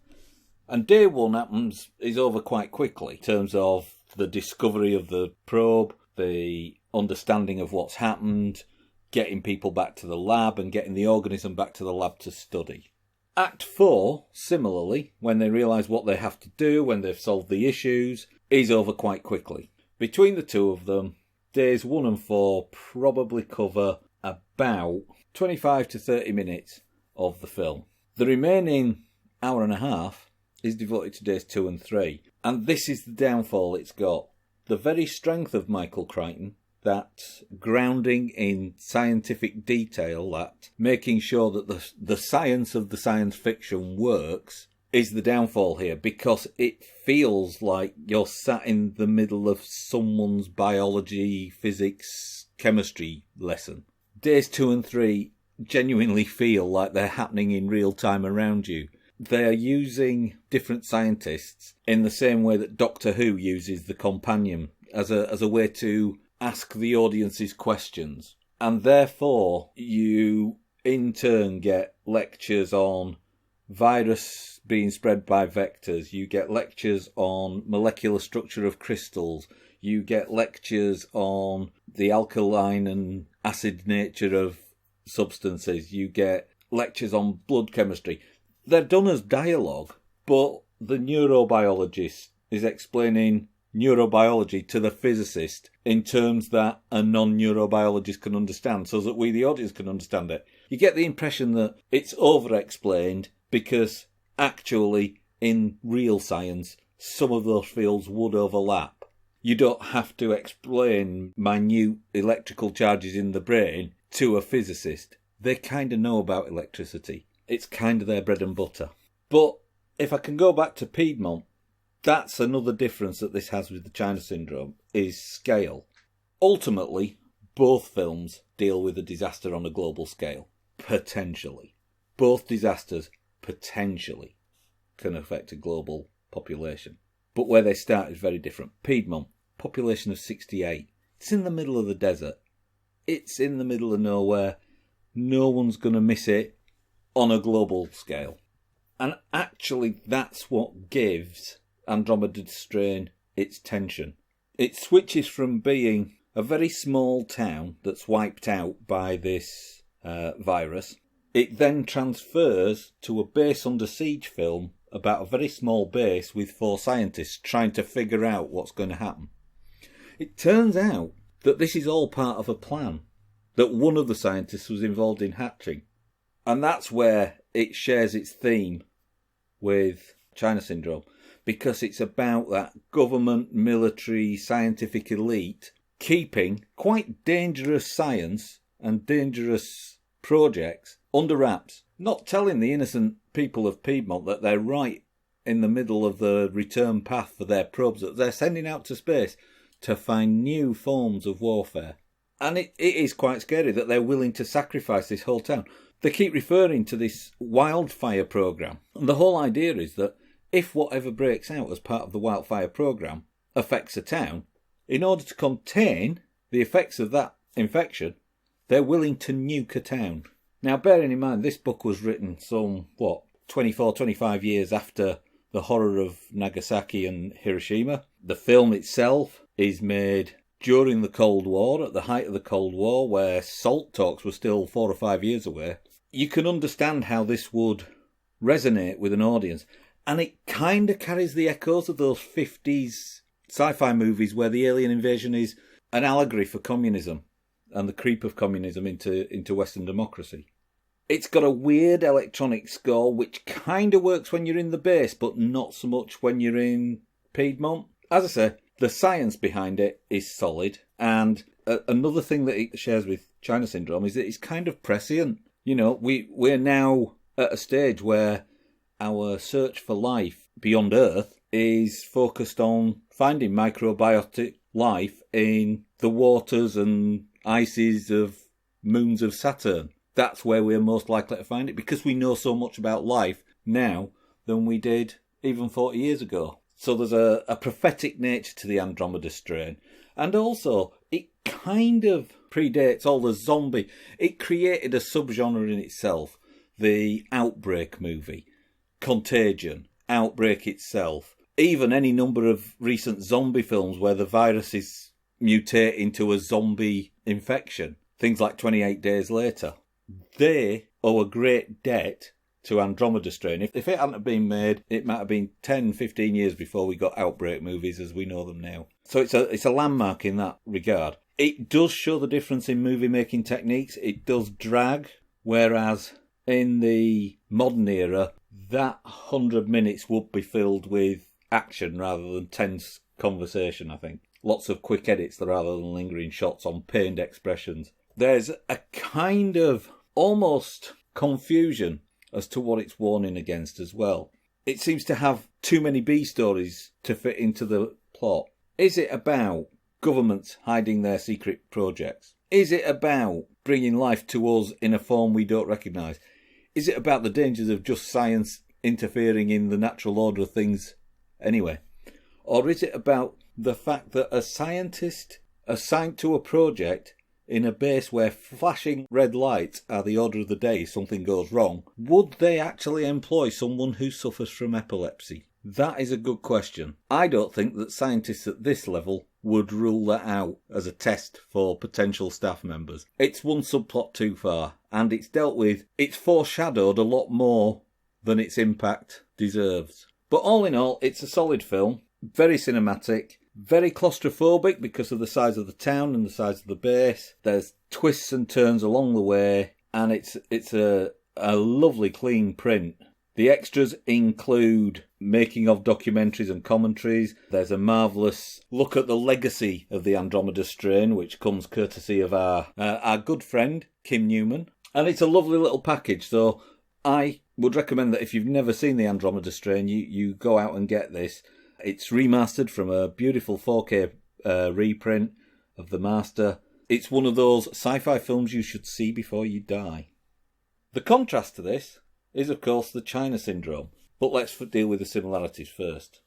And day 1 is over quite quickly in terms of the discovery of the probe, the understanding of what's happened, getting people back to the lab and getting the organism back to the lab to study. Act 4, similarly, when they realise what they have to do, when they've solved the issues, is over quite quickly. Between the two of them, days 1 and 4 probably cover about 25 to 30 minutes of the film. The remaining hour and a half is devoted to days 2 and 3. And this is the downfall it's got. The very strength of Michael Crichton, that grounding in scientific detail, that making sure that the science of the science fiction works, is the downfall here, because it feels like you're sat in the middle of someone's biology, physics, chemistry lesson. Days 2 and 3 genuinely feel like they're happening in real time around you. They are using different scientists in the same way that Doctor Who uses the companion as a way to ask the audience's questions. And therefore, you in turn get lectures on virus being spread by vectors. You get lectures on molecular structure of crystals. You get lectures on the alkaline and acid nature of substances. You get lectures on blood chemistry. They're done as dialogue, but the neurobiologist is explaining neurobiology to the physicist in terms that a non-neurobiologist can understand, so that we, the audience, can understand it. You get the impression that it's over-explained because actually, in real science, some of those fields would overlap. You don't have to explain minute electrical charges in the brain to a physicist. They kind of know about electricity. It's kind of their bread and butter. But if I can go back to Piedmont, that's another difference that this has with the China Syndrome, is scale. Ultimately, both films deal with a disaster on a global scale. Potentially. Both disasters, potentially, can affect a global population. But where they start is very different. Piedmont, population of 68. It's in the middle of the desert. It's in the middle of nowhere. no one's going to miss it on a global scale. And actually, that's what gives Andromeda Strain its tension. It switches from being a very small town that's wiped out by this virus. It then transfers to a base under siege film about a very small base with 4 scientists trying to figure out what's going to happen. It turns out that this is all part of a plan that one of the scientists was involved in hatching. And that's where it shares its theme with China Syndrome, because it's about that government, military, scientific elite keeping quite dangerous science and dangerous projects under wraps, not telling the innocent people of Piedmont that they're right in the middle of the return path for their probes that they're sending out to space to find new forms of warfare. And it is quite scary that they're willing to sacrifice this whole town. They keep referring to this wildfire program. And the whole idea is that if whatever breaks out as part of the wildfire program affects a town, in order to contain the effects of that infection, they're willing to nuke a town. Now, bearing in mind, this book was written 24, 25 years after the horror of Nagasaki and Hiroshima. The film itself is made during the Cold War, at the height of the Cold War, where SALT talks were still 4 or 5 years away. You can understand how this would resonate with an audience. And it kind of carries the echoes of those 50s sci-fi movies where the alien invasion is an allegory for communism and the creep of communism into Western democracy. It's got a weird electronic score which kind of works when you're in the base, but not so much when you're in Piedmont. As I say, the science behind it is solid. And another thing that it shares with China Syndrome is that it's kind of prescient. You know, we're now at a stage where our search for life beyond Earth is focused on finding microbiotic life in the waters and ices of moons of Saturn. That's where we're most likely to find it, because we know so much about life now than we did even 40 years ago. So there's a prophetic nature to the Andromeda Strain. And also, it kind of predates all the zombie. It created a subgenre in itself, the Outbreak movie, Contagion, Outbreak itself, even any number of recent zombie films where the virus is mutating to a zombie infection, things like 28 Days Later. They owe a great debt to Andromeda Strain. If it hadn't been made, it might have been 10, 15 years before we got Outbreak movies as we know them now. So it's a landmark in that regard. It does show the difference in movie-making techniques. It does drag, whereas in the modern era, that 100 minutes would be filled with action rather than tense conversation, I think. Lots of quick edits rather than lingering shots on pained expressions. There's a kind of almost confusion as to what it's warning against as well. It seems to have too many B stories to fit into the plot. Is it about governments hiding their secret projects? Is it about bringing life to us in a form we don't recognise? Is it about the dangers of just science interfering in the natural order of things anyway? Or is it about the fact that a scientist assigned to a project in a base where flashing red lights are the order of the day if something goes wrong, would they actually employ someone who suffers from epilepsy? That is a good question. I don't think that scientists at this level would rule that out as a test for potential staff members. It's one subplot too far, and it's foreshadowed a lot more than its impact deserves. But all in all, it's a solid film, very cinematic, very claustrophobic because of the size of the town and the size of the base. There's twists and turns along the way, and it's a lovely clean print. The extras include making of documentaries and commentaries. There's a marvellous look at the legacy of the Andromeda Strain, which comes courtesy of our good friend, Kim Newman. And it's a lovely little package, so I would recommend that if you've never seen the Andromeda Strain, you go out and get this. It's remastered from a beautiful 4K reprint of the master. It's one of those sci-fi films you should see before you die. The contrast to this is, of course, the China Syndrome. But let's deal with the similarities first.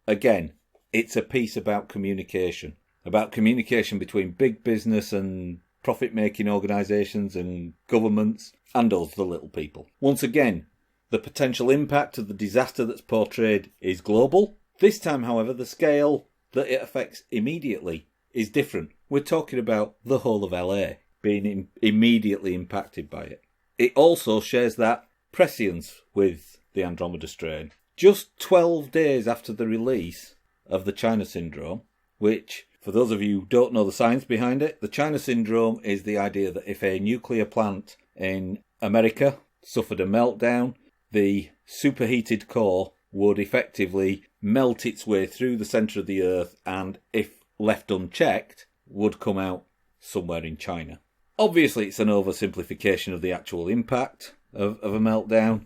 Again, it's a piece about communication between big business and profit-making organisations and governments, and us, the little people. Once again, the potential impact of the disaster that's portrayed is global. This time, however, the scale that it affects immediately is different. We're talking about the whole of LA being immediately impacted by it. It also shares that prescience with the Andromeda strain. Just 12 days after the release of the China Syndrome, which, for those of you who don't know the science behind it, the China Syndrome is the idea that if a nuclear plant in America suffered a meltdown, the superheated core would effectively melt its way through the centre of the Earth and, if left unchecked, would come out somewhere in China. Obviously, it's an oversimplification of the actual impact of a meltdown,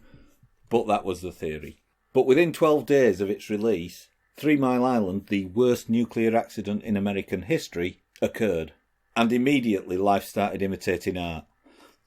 but that was the theory. But within 12 days of its release, 3 Mile Island, the worst nuclear accident in American history, occurred. And immediately life started imitating art.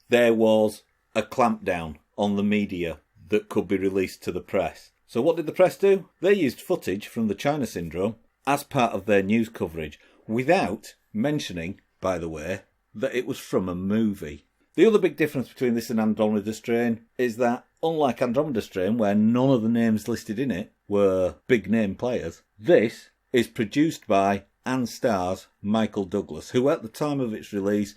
There was a clampdown on the media that could be released to the press. So what did the press do? They used footage from the China Syndrome as part of their news coverage, without mentioning, by the way, that it was from a movie. The other big difference between this and Andromeda Strain is that, unlike Andromeda Strain, where none of the names listed in it were big name players, this is produced by and stars Michael Douglas, who at the time of its release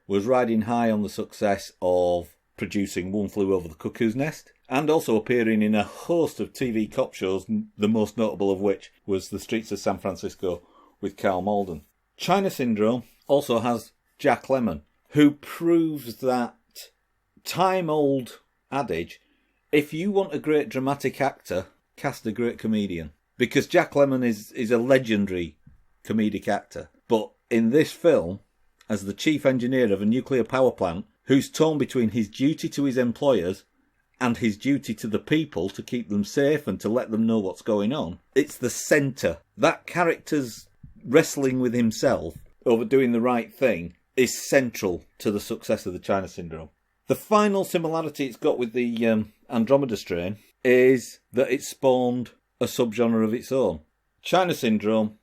was riding high on the success of producing One Flew Over the Cuckoo's Nest, and also appearing in a host of TV cop shows, the most notable of which was The Streets of San Francisco with Karl Malden. China Syndrome also has Jack Lemmon, who proves that time-old adage, if you want a great dramatic actor, cast a great comedian. Because Jack Lemmon is a legendary comedic actor. But in this film, as the chief engineer of a nuclear power plant, who's torn between his duty to his employers and his duty to the people to keep them safe and to let them know what's going on, it's the centre. That character's wrestling with himself over doing the right thing is central to the success of the China Syndrome. The final similarity it's got with the Andromeda Strain is that it spawned a subgenre of its own. China Syndrome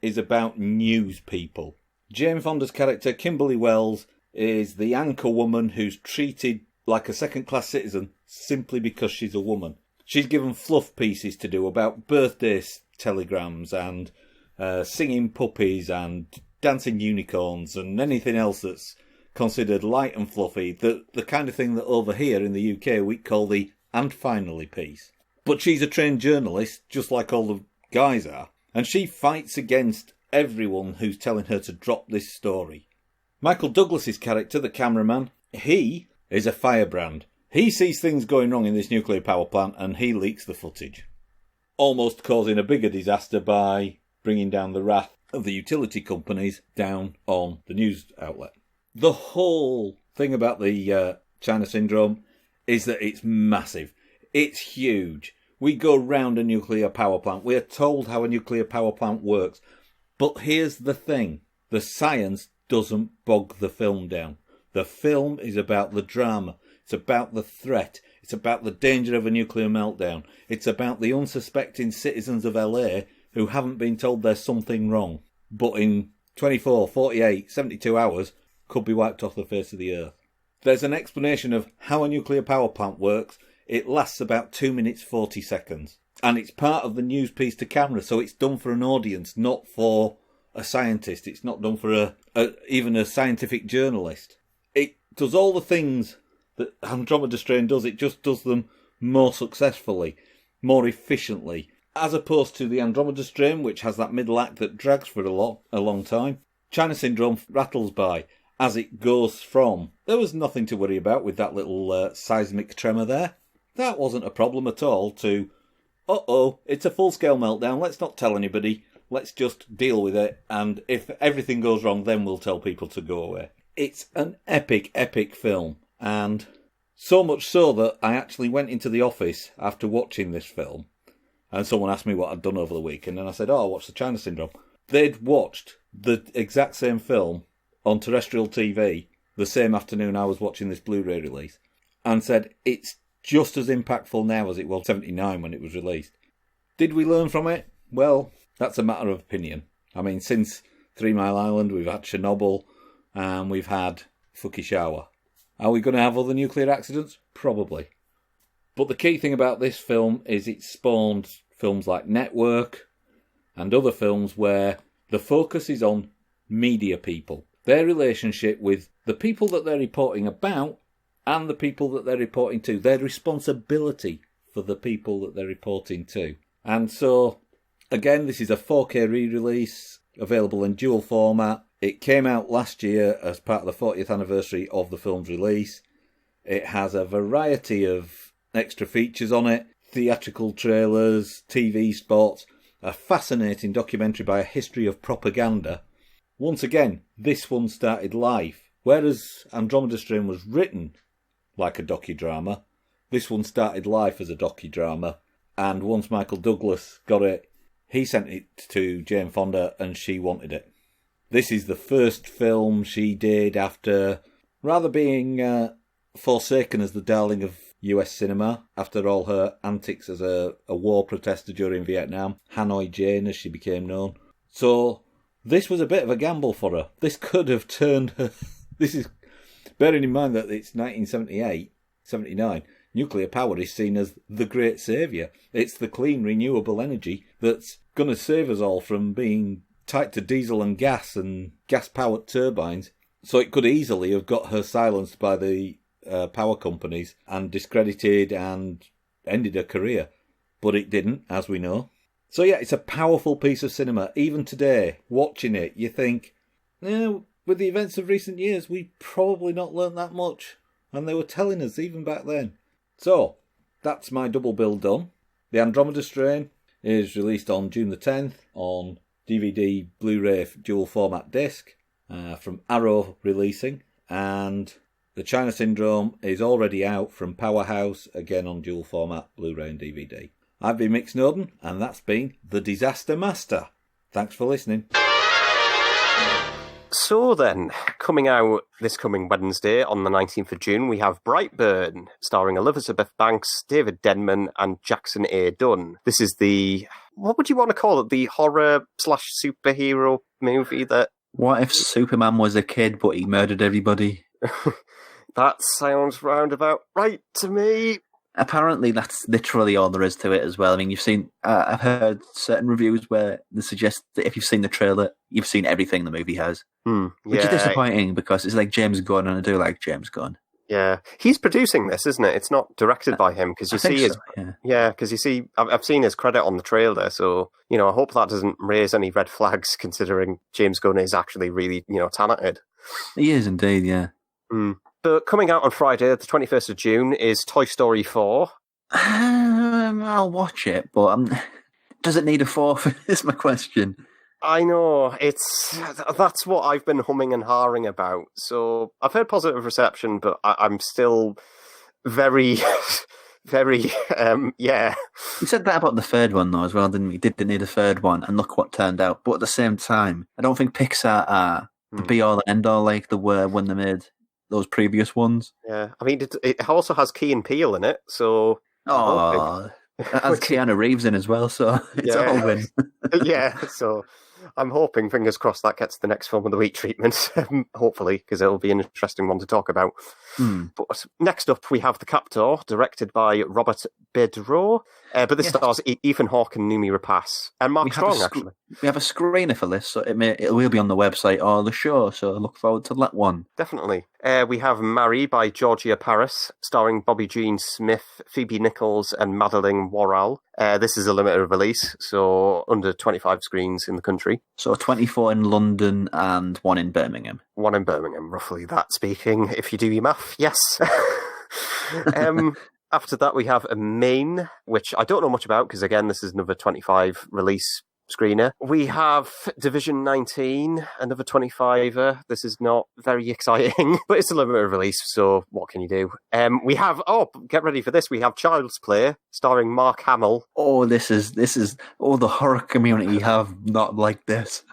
is about news people. Jane Fonda's character, Kimberly Wells, is the anchor woman who's treated like a second-class citizen simply because she's a woman. She's given fluff pieces to do about birthday telegrams and singing puppies and dancing unicorns and anything else that's considered light and fluffy, the kind of thing that over here in the UK we call the "and finally" piece. But she's a trained journalist, just like all the guys are, and she fights against everyone who's telling her to drop this story. Michael Douglas's character, the cameraman, he is a firebrand. He sees things going wrong in this nuclear power plant and he leaks the footage, almost causing a bigger disaster by bringing down the wrath of the utility companies down on the news outlet. The whole thing about the China Syndrome is that it's massive. It's huge. We go round a nuclear power plant. We're told how a nuclear power plant works. But here's the thing. The science doesn't bog the film down. The film is about the drama. It's about the threat. It's about the danger of a nuclear meltdown. It's about the unsuspecting citizens of LA who haven't been told there's something wrong, but in 24, 48, 72 hours could be wiped off the face of the earth. There's an explanation of how a nuclear power plant works. It lasts about 2 minutes 40 seconds. And it's part of the news piece to camera, so it's done for an audience, not for a scientist. It's not done for even a scientific journalist. It does all the things that Andromeda Strain does. It just does them more successfully, more efficiently, as opposed to the Andromeda Strain, which has that middle act that drags for a long time. China Syndrome rattles by as it goes from, there was nothing to worry about with that little seismic tremor there. That wasn't a problem at all, to, it's a full-scale meltdown, let's not tell anybody, let's just deal with it, and if everything goes wrong, then we'll tell people to go away. It's an epic, epic film, and so much so that I actually went into the office after watching this film, and someone asked me what I'd done over the weekend, and I said, I watched the China Syndrome. They'd watched the exact same film on terrestrial TV the same afternoon I was watching this Blu-ray release, and said, it's just as impactful now as it was 79 when it was released. Did we learn from it? Well, that's a matter of opinion. I mean, since 3 Mile Island, we've had Chernobyl, and we've had Fukushima. Are we going to have other nuclear accidents? Probably. But the key thing about this film is it spawned films like Network and other films where the focus is on media people, their relationship with the people that they're reporting about and the people that they're reporting to, their responsibility for the people that they're reporting to. And so, again, this is a 4K re-release, available in dual format. It came out last year as part of the 40th anniversary of the film's release. It has a variety of extra features on it, theatrical trailers, TV spots, a fascinating documentary by a history of propaganda. Once again, this one started life. Whereas Andromeda Strain was written like a docudrama, this one started life as a docudrama. And once Michael Douglas got it, he sent it to Jane Fonda and she wanted it. This is the first film she did after rather being forsaken as the darling of US cinema after all her antics as a war protester during Vietnam. Hanoi Jane, as she became known. So this was a bit of a gamble for her. This could have turned her... This is... Bearing in mind that it's 1978, 79, nuclear power is seen as the great saviour. It's the clean, renewable energy that's going to save us all from being tied to diesel and gas-powered turbines. So it could easily have got her silenced by the power companies and discredited and ended her career. But it didn't, as we know. So yeah, it's a powerful piece of cinema. Even today, watching it, you think, with the events of recent years, we probably not learnt that much. And they were telling us even back then. So, that's my double bill done. The Andromeda Strain is released on June the 10th on DVD, Blu-ray, dual format disc from Arrow Releasing. And The China Syndrome is already out from Powerhouse, again on dual format, Blu-ray and DVD. I've been Mick Snowden, and that's been The Disaster Master. Thanks for listening. So then, coming out this coming Wednesday on the 19th of June, we have Brightburn, starring Elizabeth Banks, David Denman and Jackson A. Dunn. This is the, what would you want to call it, the horror/superhero movie that... What if Superman was a kid but he murdered everybody? That sounds roundabout right to me. Apparently, that's literally all there is to it as well. I mean, I've heard certain reviews where they suggest that if you've seen the trailer, you've seen everything the movie has. Which is disappointing because it's like James Gunn, and I do like James Gunn. Yeah, he's producing this, isn't it? It's not directed by him because I've seen his credit on the trailer. So I hope that doesn't raise any red flags, considering James Gunn is actually really talented. He is indeed, yeah. But coming out on Friday, the 21st of June, is Toy Story 4. I'll watch it, but does it need a fourth? Is my question. I know, that's what I've been humming and hawing about. So I've heard positive reception, but I'm still very, very, yeah. You said that about the third one, though, as well, didn't we? Didn't need a third one, and look what turned out. But at the same time, I don't think Pixar are the be-all and end-all like they were when they made those previous ones. Yeah, I mean, it also has Key and Peele in it, so... Oh, has Keanu Reeves in as well, so it's a whole win. Yeah, so I'm hoping, fingers crossed, that gets the next film of the week treatment, hopefully, because it'll be an interesting one to talk about. But next up, we have The Captor, directed by Robert Bedreau, but this stars Ethan Hawke and Noomi Rapace, and Mark Strong, actually. We have a screener for this, so it will be on the website or the show, so I look forward to that one. Definitely. We have Marie by Georgia Paris, starring Bobby Jean Smith, Phoebe Nichols and Madeleine Worrell. This is a limited release, so under 25 screens in the country. So 24 in London and 1 in Birmingham. 1 in Birmingham, roughly that speaking, if you do your math, yes. After that, we have a Maine, which I don't know much about, because again, this is another 25 release screener. We have Division 19, another 25er. This is not very exciting, but it's a limited release, so what can you do? We have, get ready for this, we have Child's Play, starring Mark Hamill. Oh, this is the horror community have not liked this.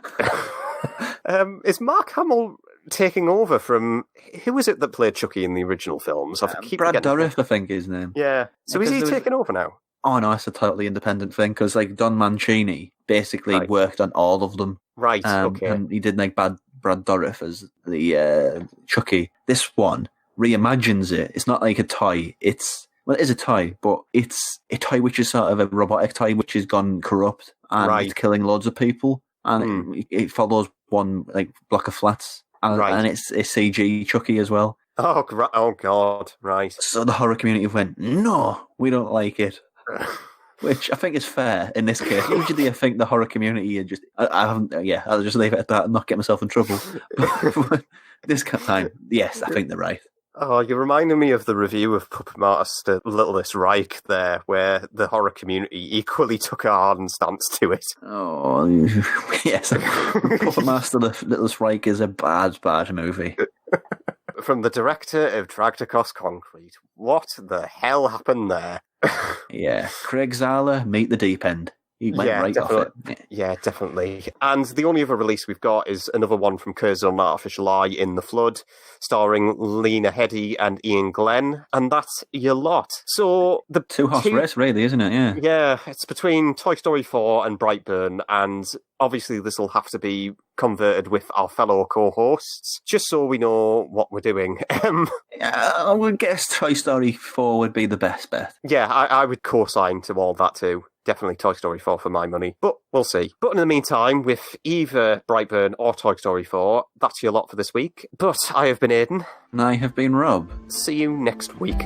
Is Mark Hamill taking over from, who was it that played Chucky in the original films? Brad Dourif, I think his name. Yeah. So is he taking over now? Oh no, it's a totally independent thing, because Don Mancini basically worked on all of them. Right, okay. And he did like Bad Brad Dourif as the Chucky. This one reimagines it. It's not like a toy. It is a toy, but it's a toy which is sort of a robotic toy which has gone corrupt and it's killing loads of people. And it follows one like block of flats, and it's a CG Chucky as well. Oh God! Right. So the horror community went, no, we don't like it. Which I think is fair in this case. Usually I think the horror community are just... I'll just leave it at that and not get myself in trouble. But this time, yes, I think they're right. Oh, you're reminding me of the review of Puppet Master Littlest Reich there, where the horror community equally took a hardened stance to it. Oh, yes. Puppet Master Littlest Reich is a bad movie. From the director of Dragged Across Concrete. What the hell happened there? Yeah, Craig Zahler, Meet the Deep End. He went right definitely. off it. Yeah, definitely. And the only other release we've got is another one from Curzon Artificial Eye, In the Flood, starring Lena Headey and Ian Glenn, and that's your lot. So the two horse race, really, isn't it? Yeah. Yeah, it's between Toy Story 4 and Brightburn, and obviously this will have to be converted with our fellow co-hosts, just so we know what we're doing. I would guess Toy Story 4 would be the best bet. Yeah, I would co-sign to all that too. Definitely Toy Story 4 for my money, but we'll see. But in the meantime, with either Brightburn or Toy Story 4, that's your lot for this week. But I have been Aidan. And I have been Rob. See you next week.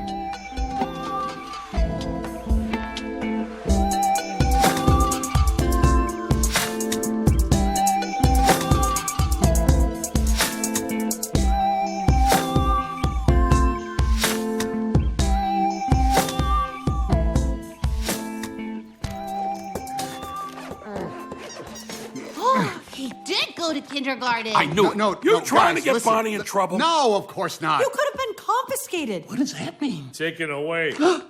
To kindergarten. I knew it. No, You're trying guys, to get listen. Bonnie in trouble. No, of course not. You could have been confiscated. What does that mean? Taken away. No!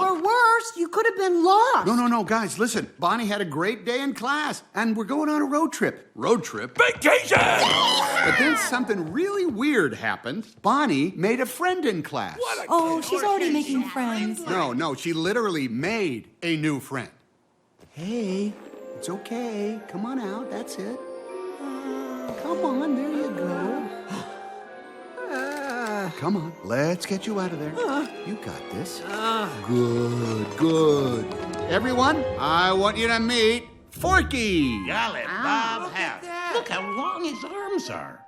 Or worse, you could have been lost. No, guys, listen. Bonnie had a great day in class, and we're going on a road trip. Road trip? Vacation! But then something really weird happened. Bonnie made a friend in class. She's already making friends. No, she literally made a new friend. Hey, it's okay. Come on out. That's it. Come on, there you go. Come on, let's get you out of there. You got this. Good. Everyone, I want you to meet Forky. Golly, Bob House. Look how long his arms are.